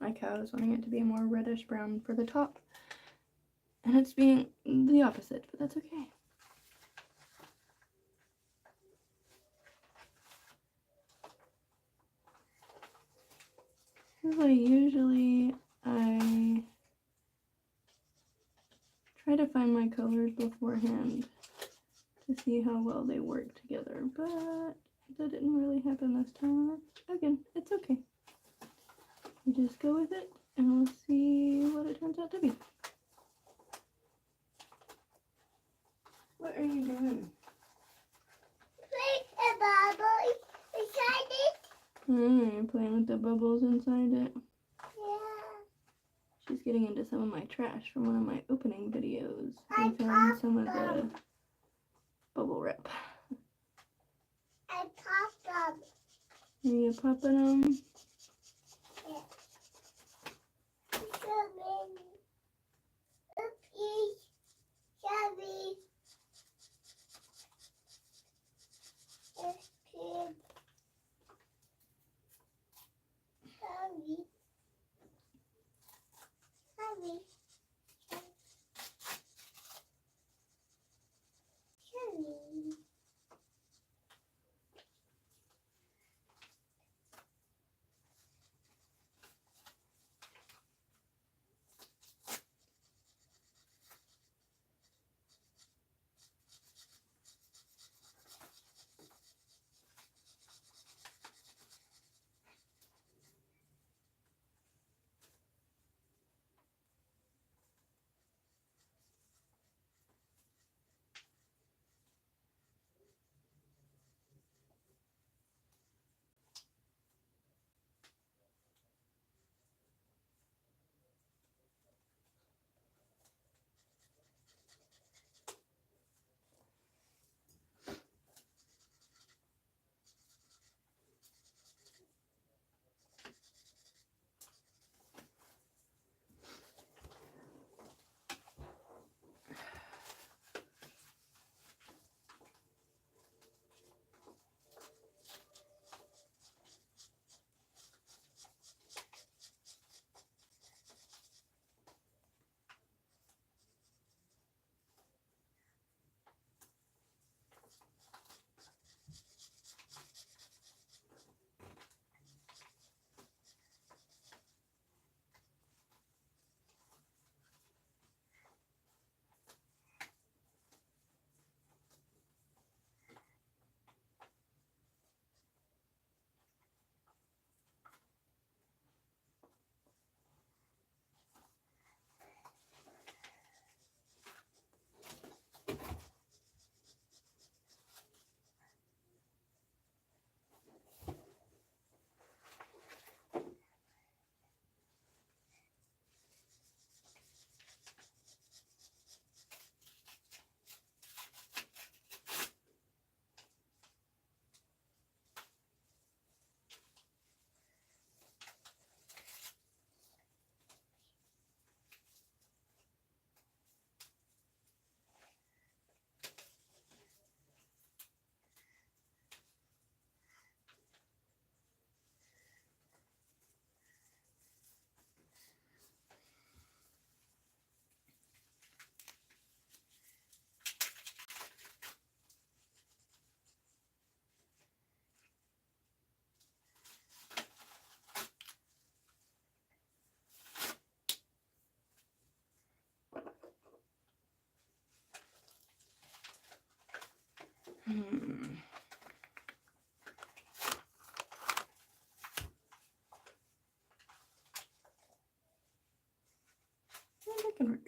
My cow is wanting it to be more reddish brown for the top. And it's being the opposite, but that's okay. Usually I try to find my colors beforehand to see how well they work together, but that didn't really happen this time. Again, it's okay. We just go with it and we'll see what it turns out to be. What are you doing? Put a bubble inside it. You're playing with the bubbles inside it. Yeah. She's getting into some of my trash from one of my opening videos. I found some of them. the bubble wrap. I popped them. Are you popping them? Yeah. Come in. Oopsie. Sorry. It's good. Sorry. Sorry. Sorry. That can work.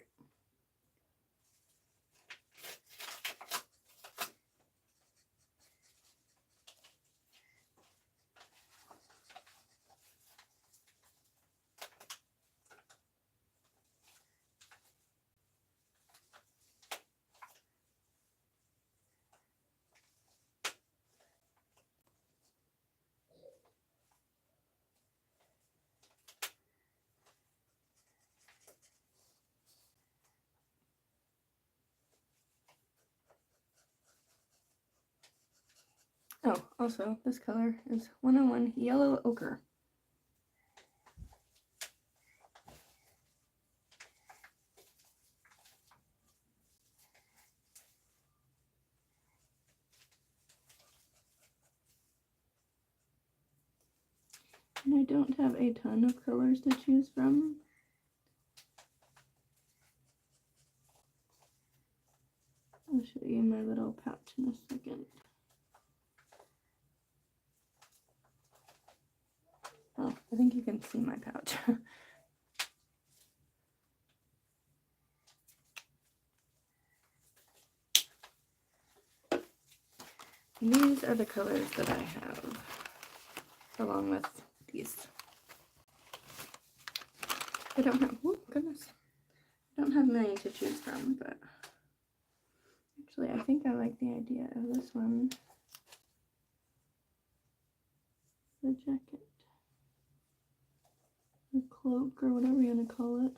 Oh, also, this color is 101 Yellow Ochre. And I don't have a ton of colors to choose from. I'll show you my little pouch in a second. Oh, I think you can see my pouch. And these are the colors that I have, along with these. I don't have, oh goodness, I don't have many to choose from, but actually I think I like the idea of this one. The jacket, or cloak, or whatever you want to call it.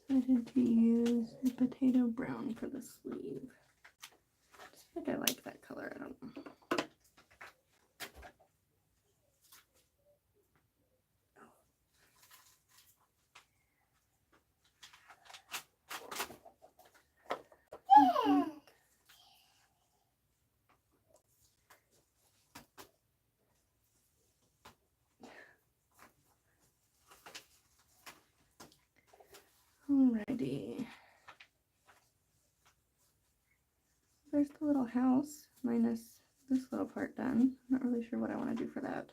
Decided to use the potato brown for the sleeve. Just think I like that color. I don't know. Alrighty. There's the little house, minus this little part done. I'm not really sure what I want to do for that.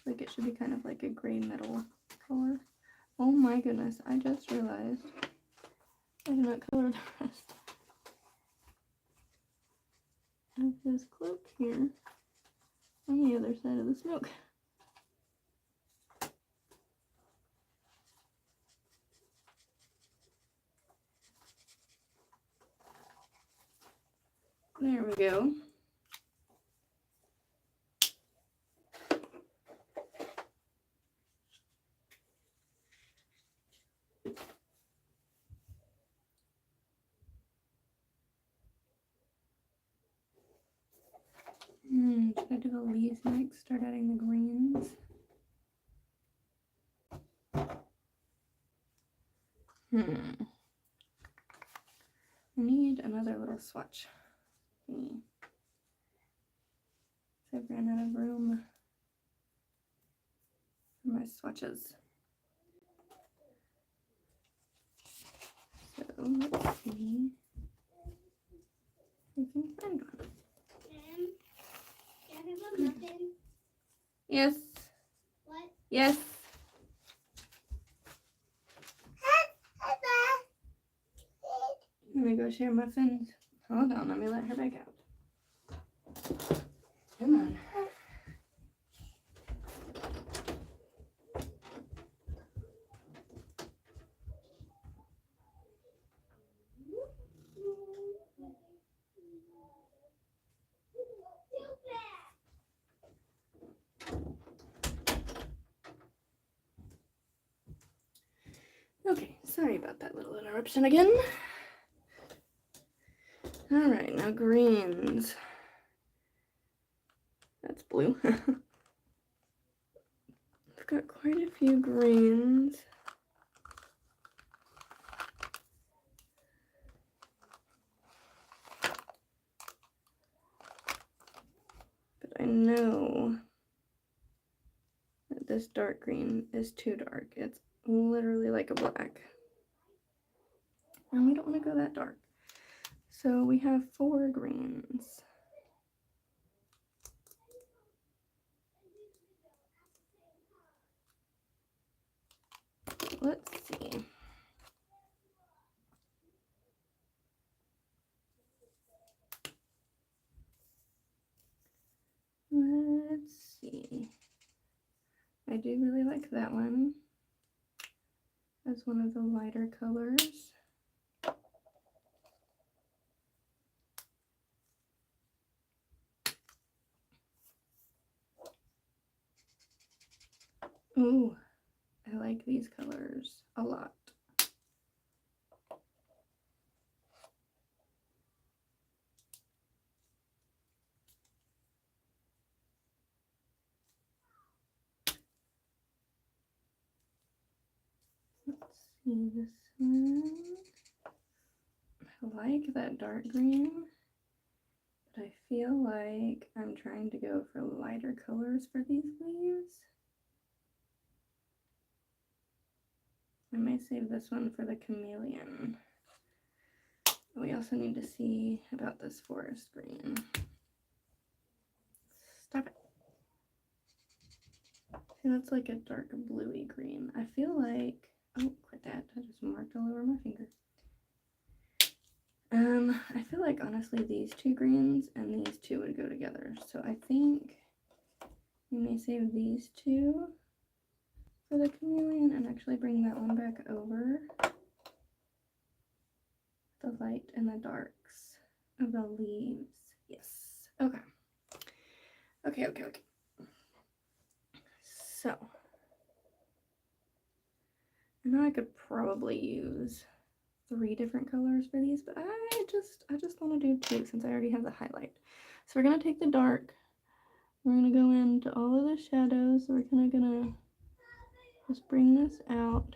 Like it should be kind of like a gray metal color. Oh my goodness, I just realized I did not color the rest of this cloak here on the other side of the smoke. There we go. Should I do the leaves next? Start adding the greens. I need another little swatch. So I've ran out of room for my swatches. So let's see. we can find one. Can I have a muffin? Yes. What? Yes. Let me go share muffins. Hold on, let me let her back out. Come on. Okay, sorry about that little interruption again. All right, now greens. That's blue. I've got quite a few greens. But I know that this dark green is too dark. It's literally like a black. And we don't want to go that dark. So we have 4 greens. Let's see. Let's see. I do really like that one as one of the lighter colors. Ooh, I like these colors a lot. Let's see this one. I like that dark green, but I feel like I'm trying to go for lighter colors for these leaves. I may save this one for the chameleon. We also need to see about this forest green. Stop it. See, that's like a dark bluey green. I feel like, oh, quit that. I just marked all over my finger. I feel like honestly these 2 greens and these 2 would go together. So I think we may save these 2 for the chameleon and actually bring that one back over. The light and the darks of the leaves. Yes. Okay. Okay. So I know I could probably use 3 different colors for these, but I just want to do 2 since I already have the highlight. So we're gonna take the dark. We're gonna go into all of the shadows. So we're kind of gonna just bring this out.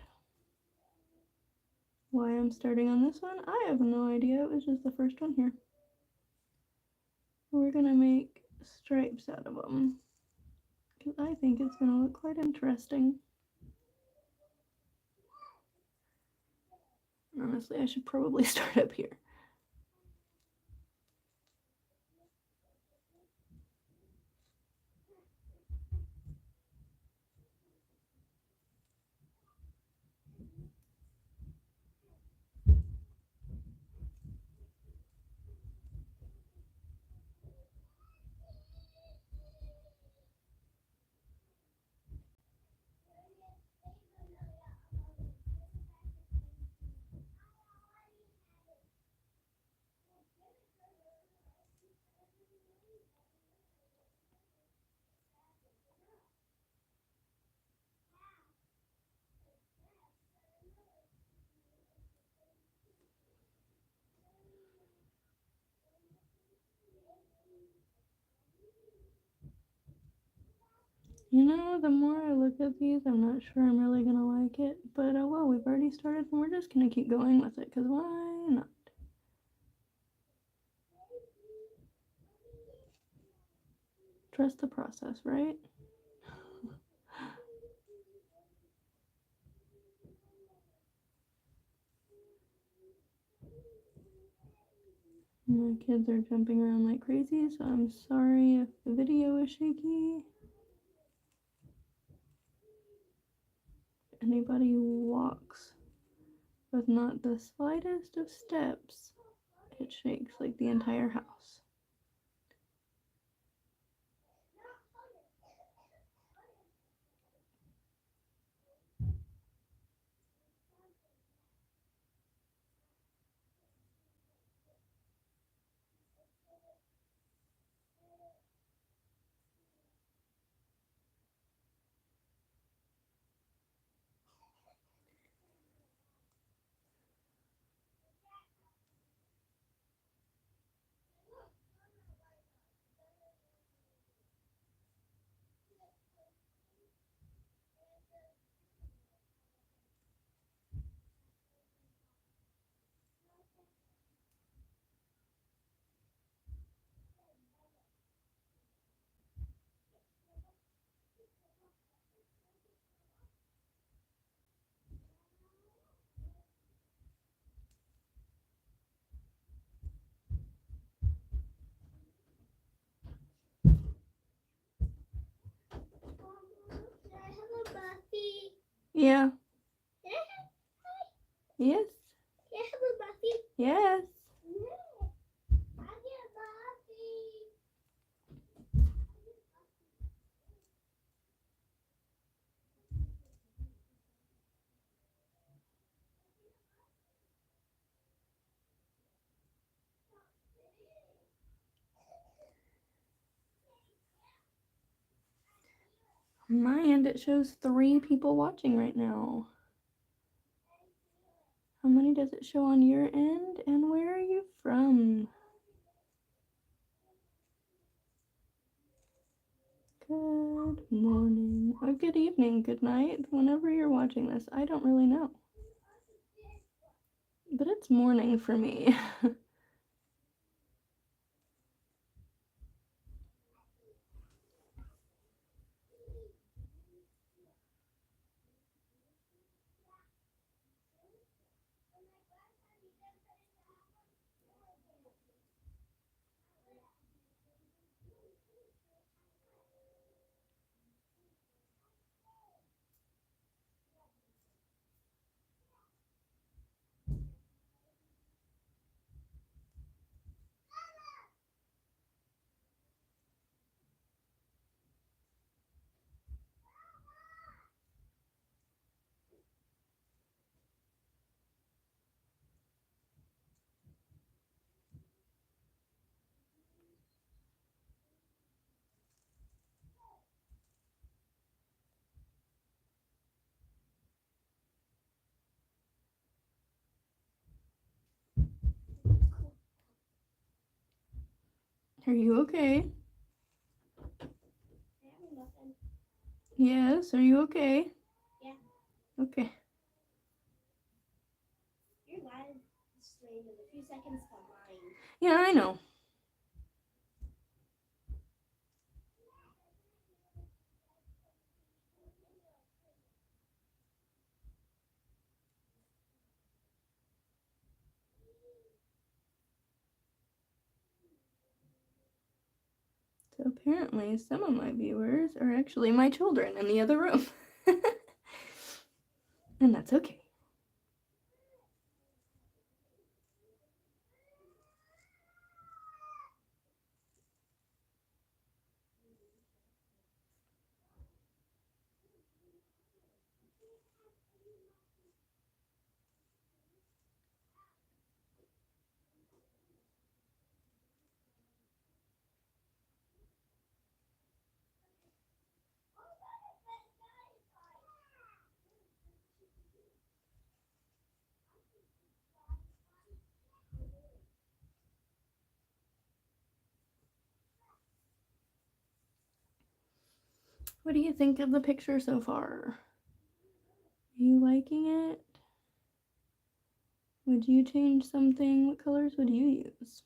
Why I'm starting on this one, I have no idea. It was just the first one here. We're gonna make stripes out of them because I think it's gonna look quite interesting. Honestly, I should probably start up here. You know, the more I look at these, I'm not sure I'm really gonna like it. But oh well, we've already started and we're just gonna keep going with it because why not? Trust the process, right? Okay, kids are jumping around like crazy, so I'm sorry if the video is shaky. If anybody walks with not the slightest of steps, it shakes like the entire house. Can I have a Buffy? Yeah. Can I have, Yes. can I have a Buffy? Yes. No. I get a Buffy. On my end, it shows 3 people watching right now. How many does it show on your end? And where are you from? Good morning, or good evening, good night, whenever you're watching this. I don't really know. But it's morning for me. Are you okay? Yes, are you okay? Yeah. Okay. Your live stream in a few seconds from mine. Yeah, I know. So apparently some of my viewers are actually my children in the other room. And that's okay. What do you think of the picture so far? Are you liking it? Would you change something? What colors would you use?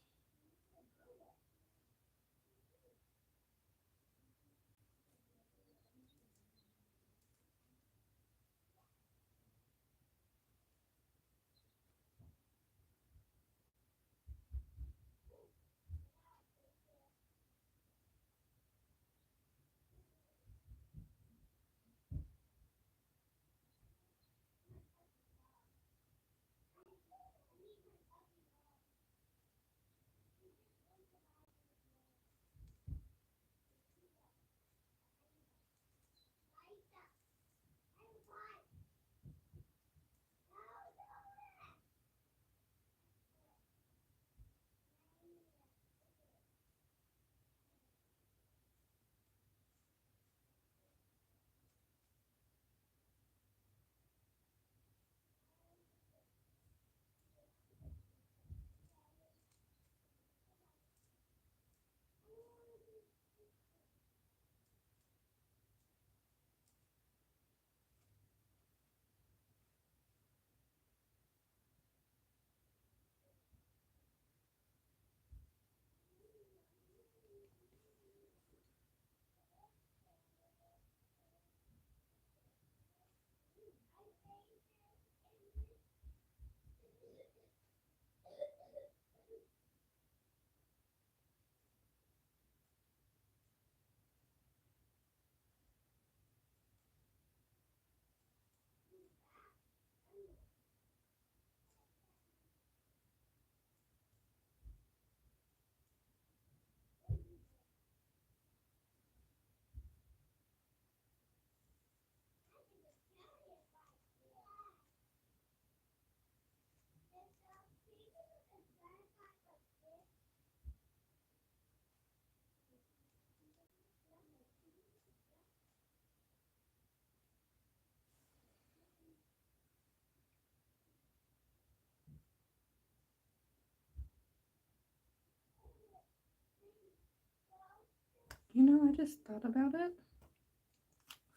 You know, I just thought about it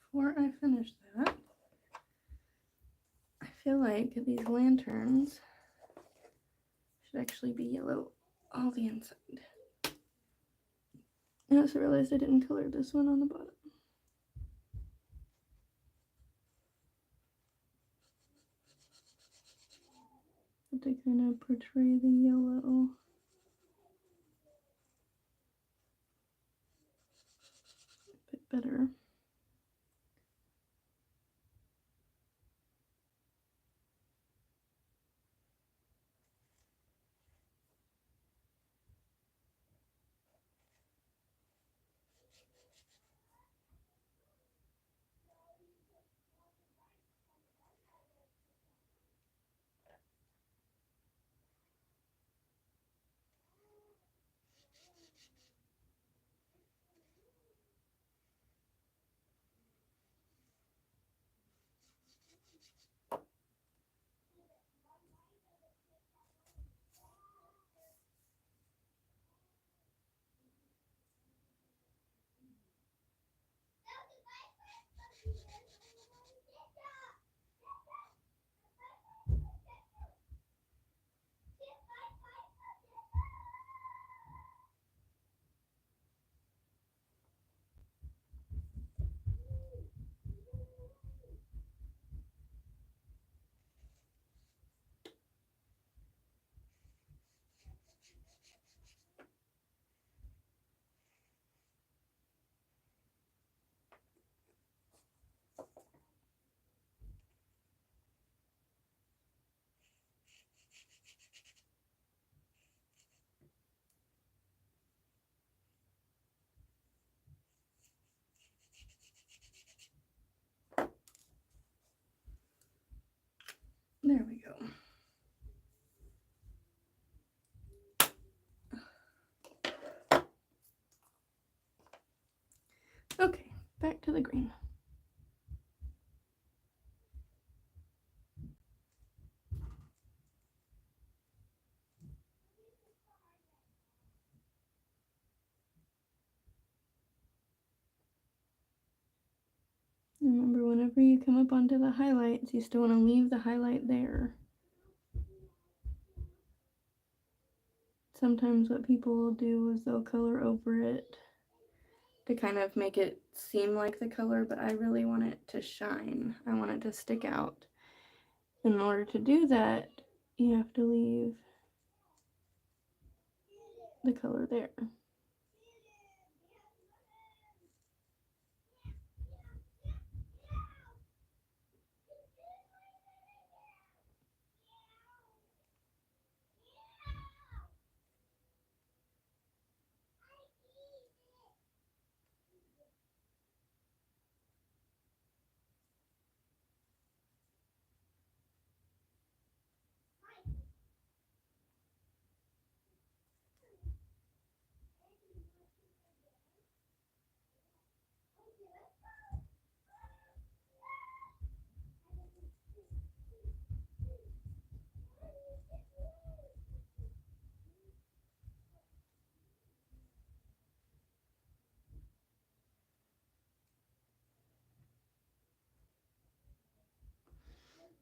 before I finish that. I feel like these lanterns should actually be yellow all the inside. I also realized I didn't color this one on the bottom. But they kind of portray the yellow. A bit better. There we go. Okay, back to the green. Remember, whenever you come up onto the highlights, you still want to leave the highlight there. Sometimes what people will do is they'll color over it to kind of make it seem like the color, but I really want it to shine. I want it to stick out. In order to do that, you have to leave the color there.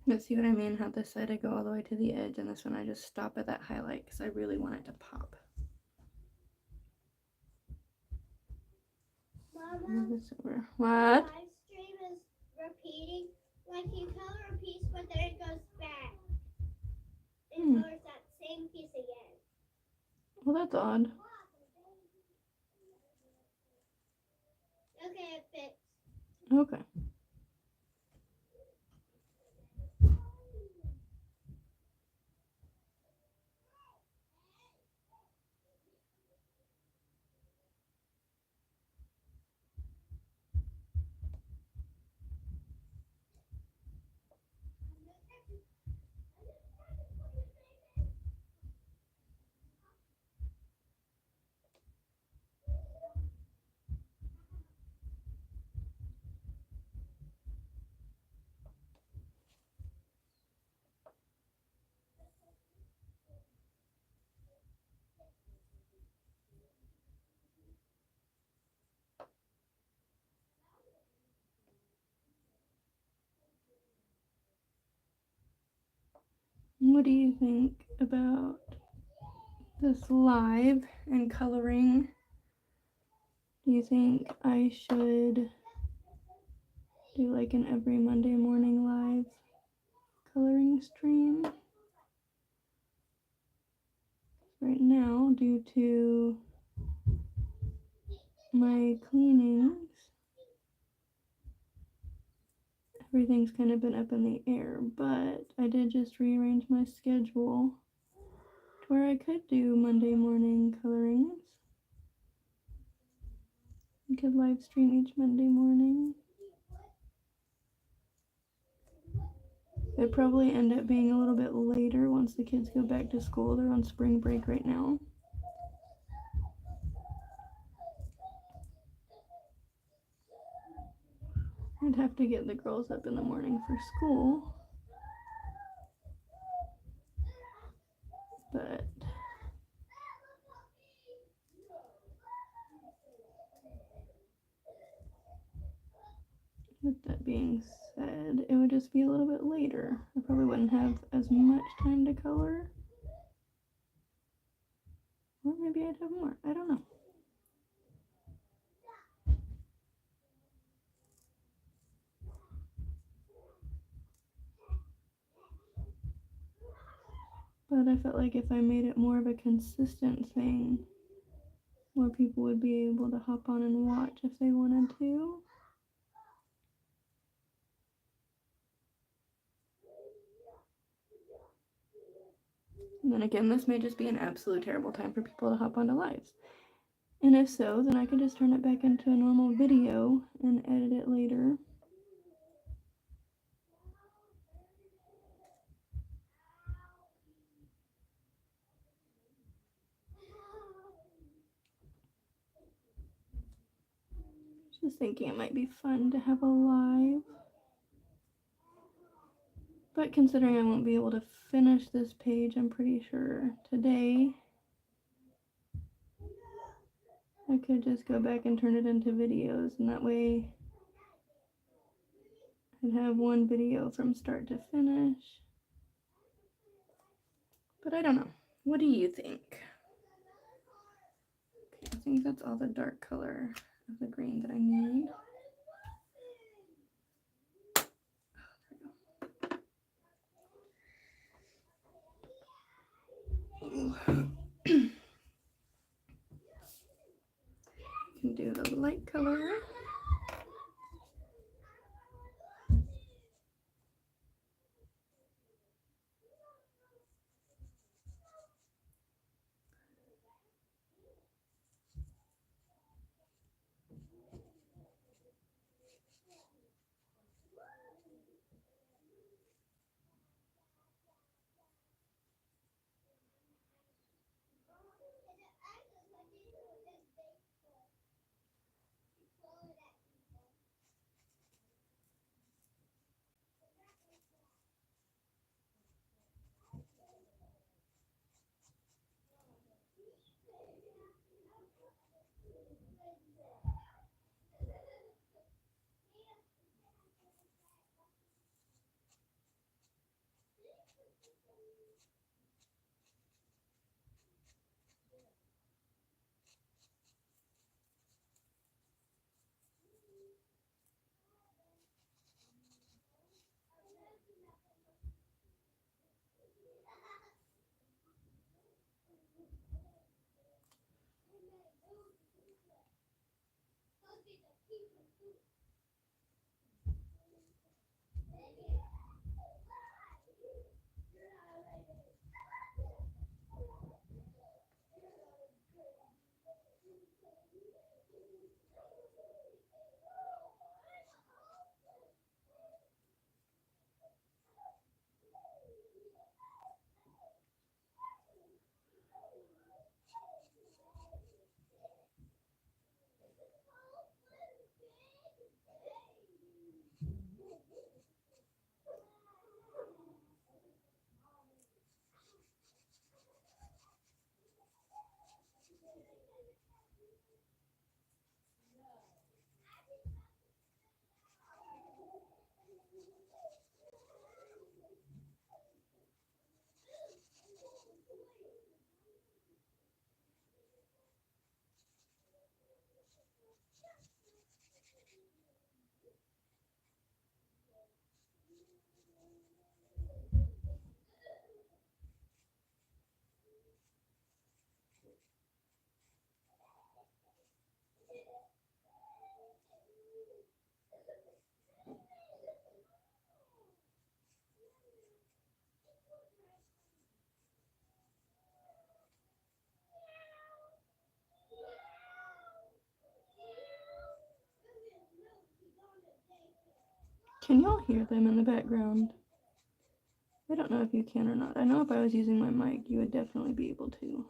But see what I mean? How this side I go all the way to the edge, and this one I just stop at that highlight because I really want it to pop. Mama, Move this over. What? live stream is repeating. Like you color a piece, but then it goes back. It colors that same piece again. Well, that's odd. Okay, it fits. Okay. What do you think about this live and coloring? Do you think I should do like an every Monday morning live coloring stream? Right now, due to my cleanings, everything's kind of been up in the air, but I did just rearrange my schedule to where I could do Monday morning colorings. I could live stream each Monday morning. It'd probably end up being a little bit later once the kids go back to school. They're on spring break right now. I'd have to get the girls up in the morning for school. But with that being said, it would just be a little bit later. I probably wouldn't have as much time to color. Or maybe I'd have more. I don't know. But I felt like if I made it more of a consistent thing, more people would be able to hop on and watch if they wanted to. And then again, this may just be an absolute terrible time for people to hop onto lives. And if so, then I could just turn it back into a normal video and edit it later. Just thinking it might be fun to have a live. But considering I won't be able to finish this page, I'm pretty sure today, I could just go back and turn it into videos, and that way I'd have one video from start to finish. But I don't know. What do you think? Okay, I think that's all the dark color of the green that I need. You can do the light color. Can y'all hear them in the background? I don't know if you can or not. I know if I was using my mic, you would definitely be able to.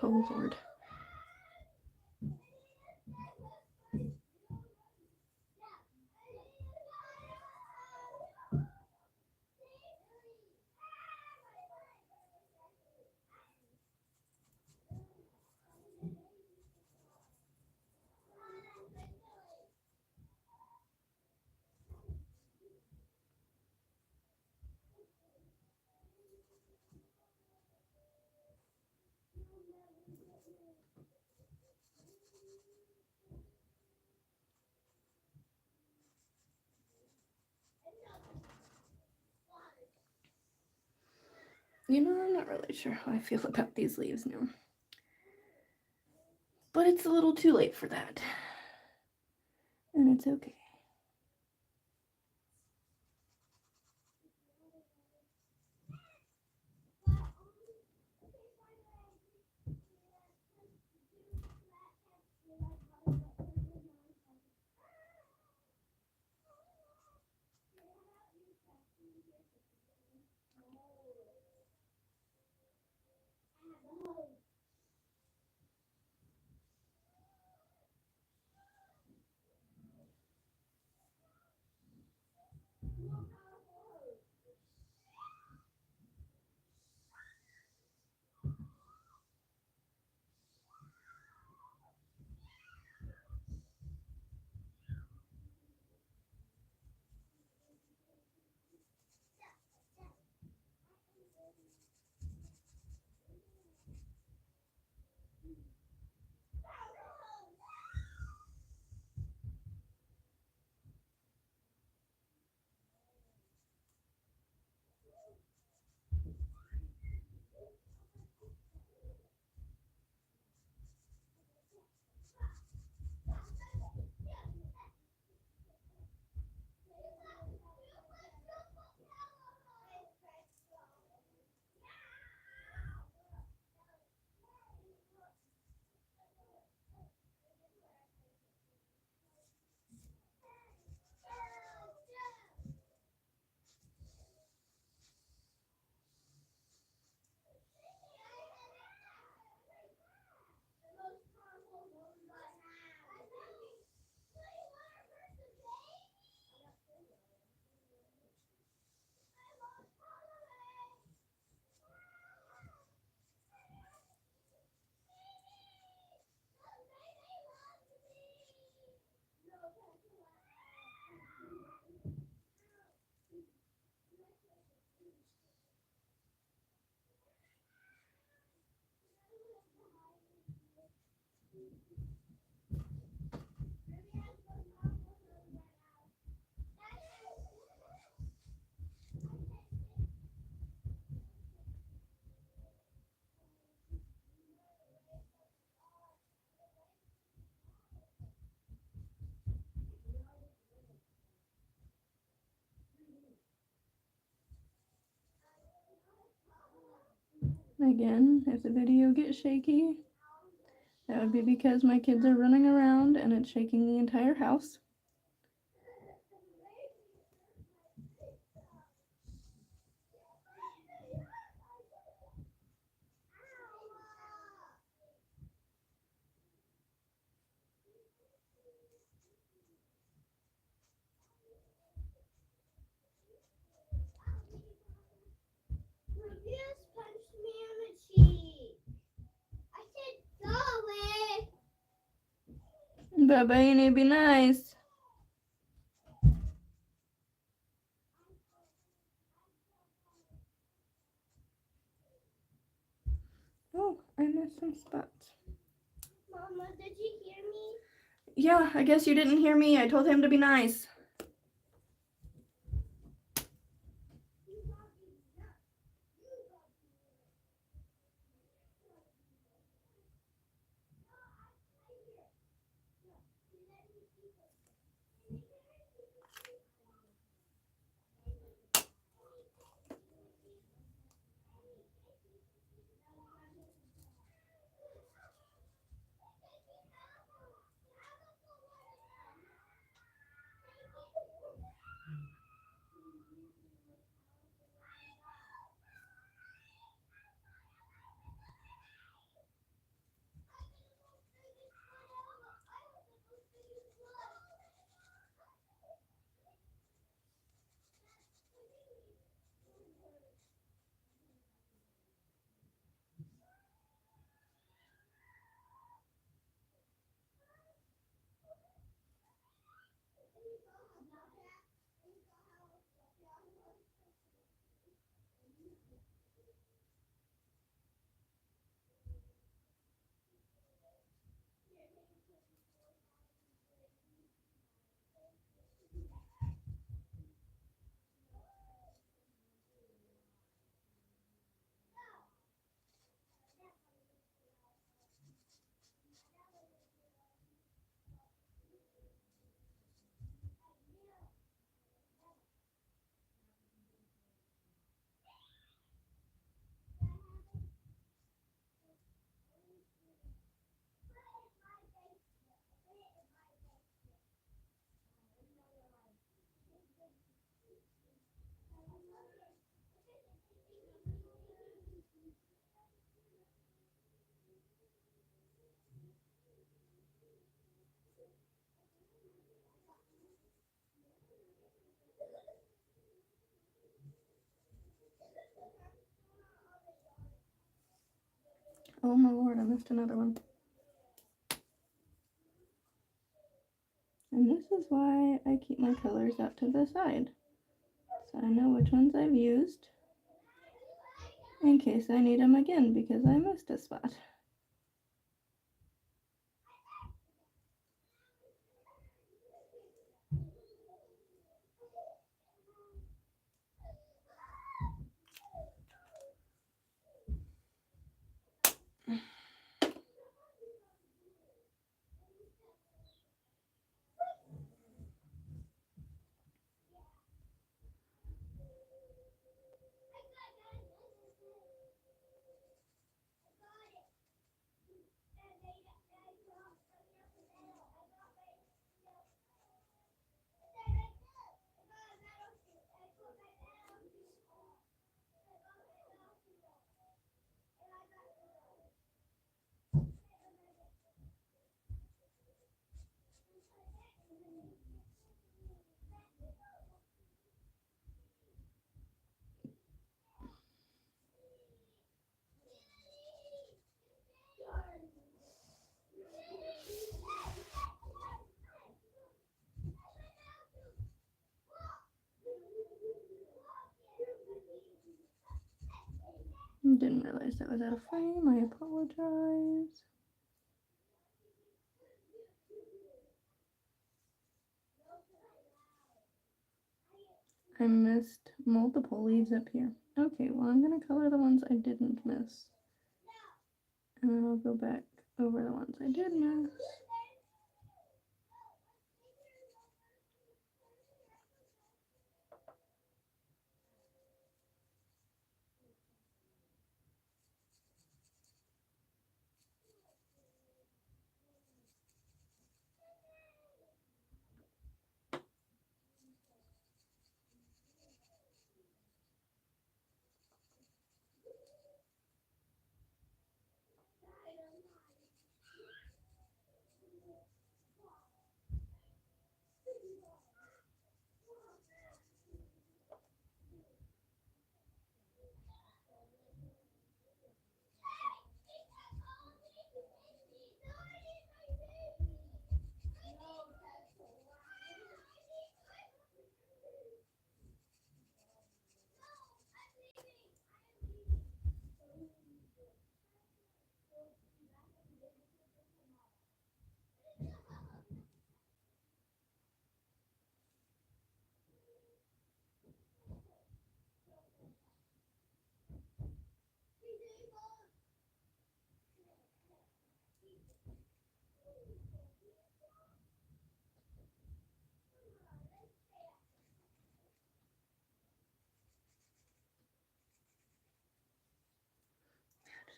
Oh, Lord. You know, I'm not really sure how I feel about these leaves now. But it's a little too late for that. And it's okay. Again, if the video gets shaky, that would be because my kids are running around and it's shaking the entire house. You just punched me on the cheek. I said go away. Baba, you need to be nice. Oh, I missed some spots. Mama, did you hear me? Yeah, I guess you didn't hear me. I told him to be nice. Oh my lord, I missed another one. And this is why I keep my colors out to the side. So I know which ones I've used in case I need them again because I missed a spot. Didn't realize that was out of frame. I apologize. I missed multiple leaves up here. Okay, well, I'm going to color the ones I didn't miss. And then I'll go back over the ones I did miss.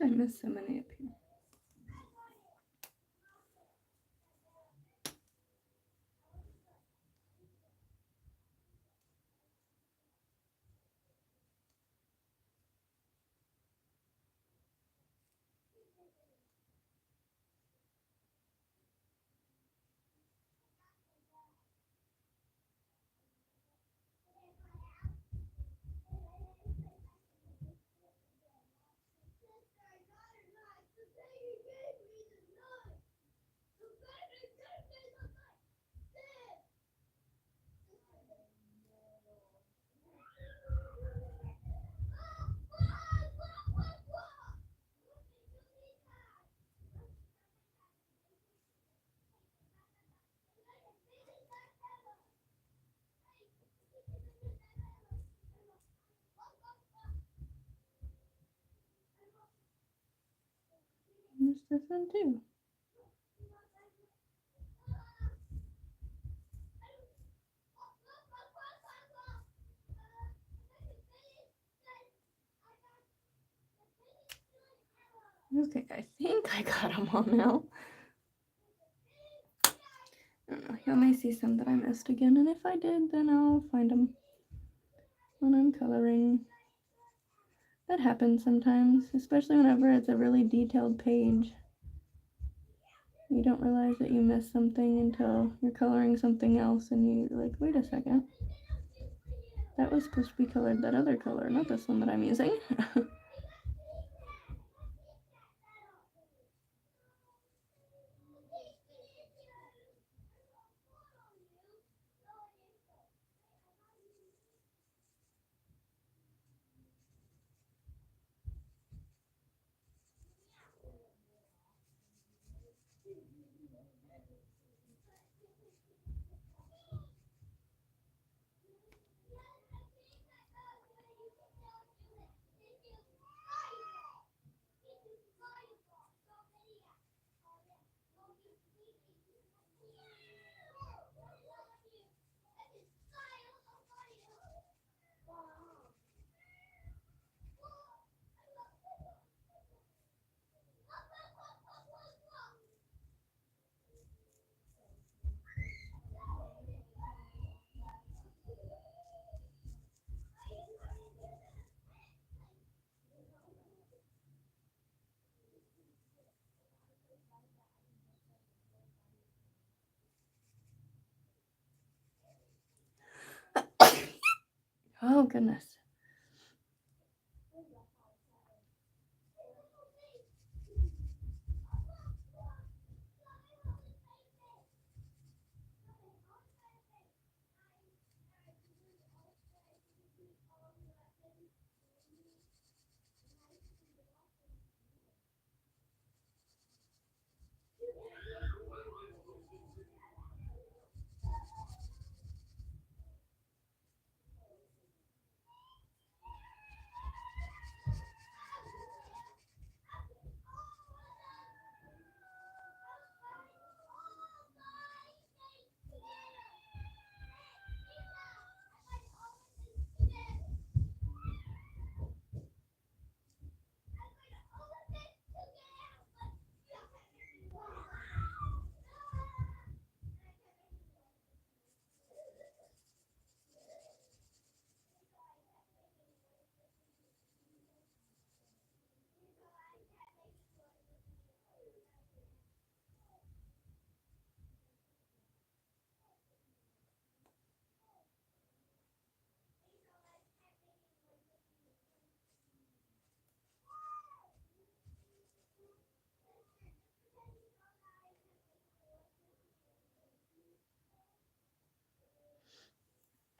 I miss so many up here. There's this one too. Okay, I think I got them all now. I don't know. Y'all may see some that I missed again, and if I did, then I'll find them when I'm coloring. That happens sometimes, especially whenever it's a really detailed page. You don't realize that you missed something until you're coloring something else, and you're like, wait a second. That was supposed to be colored that other color, not this one that I'm using. Oh, goodness.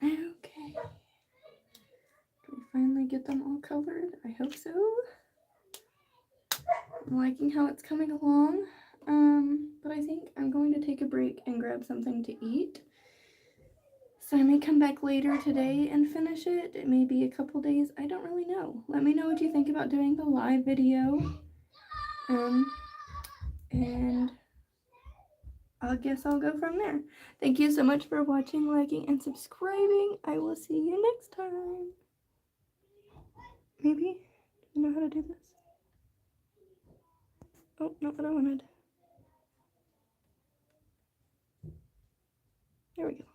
Okay. Do we finally get them all colored? I hope so. I'm liking how it's coming along. But I think I'm going to take a break and grab something to eat. So I may come back later today and finish it. It may be a couple days. I don't really know. Let me know what you think about doing the live video. And I guess I'll go from there. Thank you so much for watching, liking, and subscribing. I will see you next time. Maybe? Do you know how to do this? Oh, not what I wanted. There we go.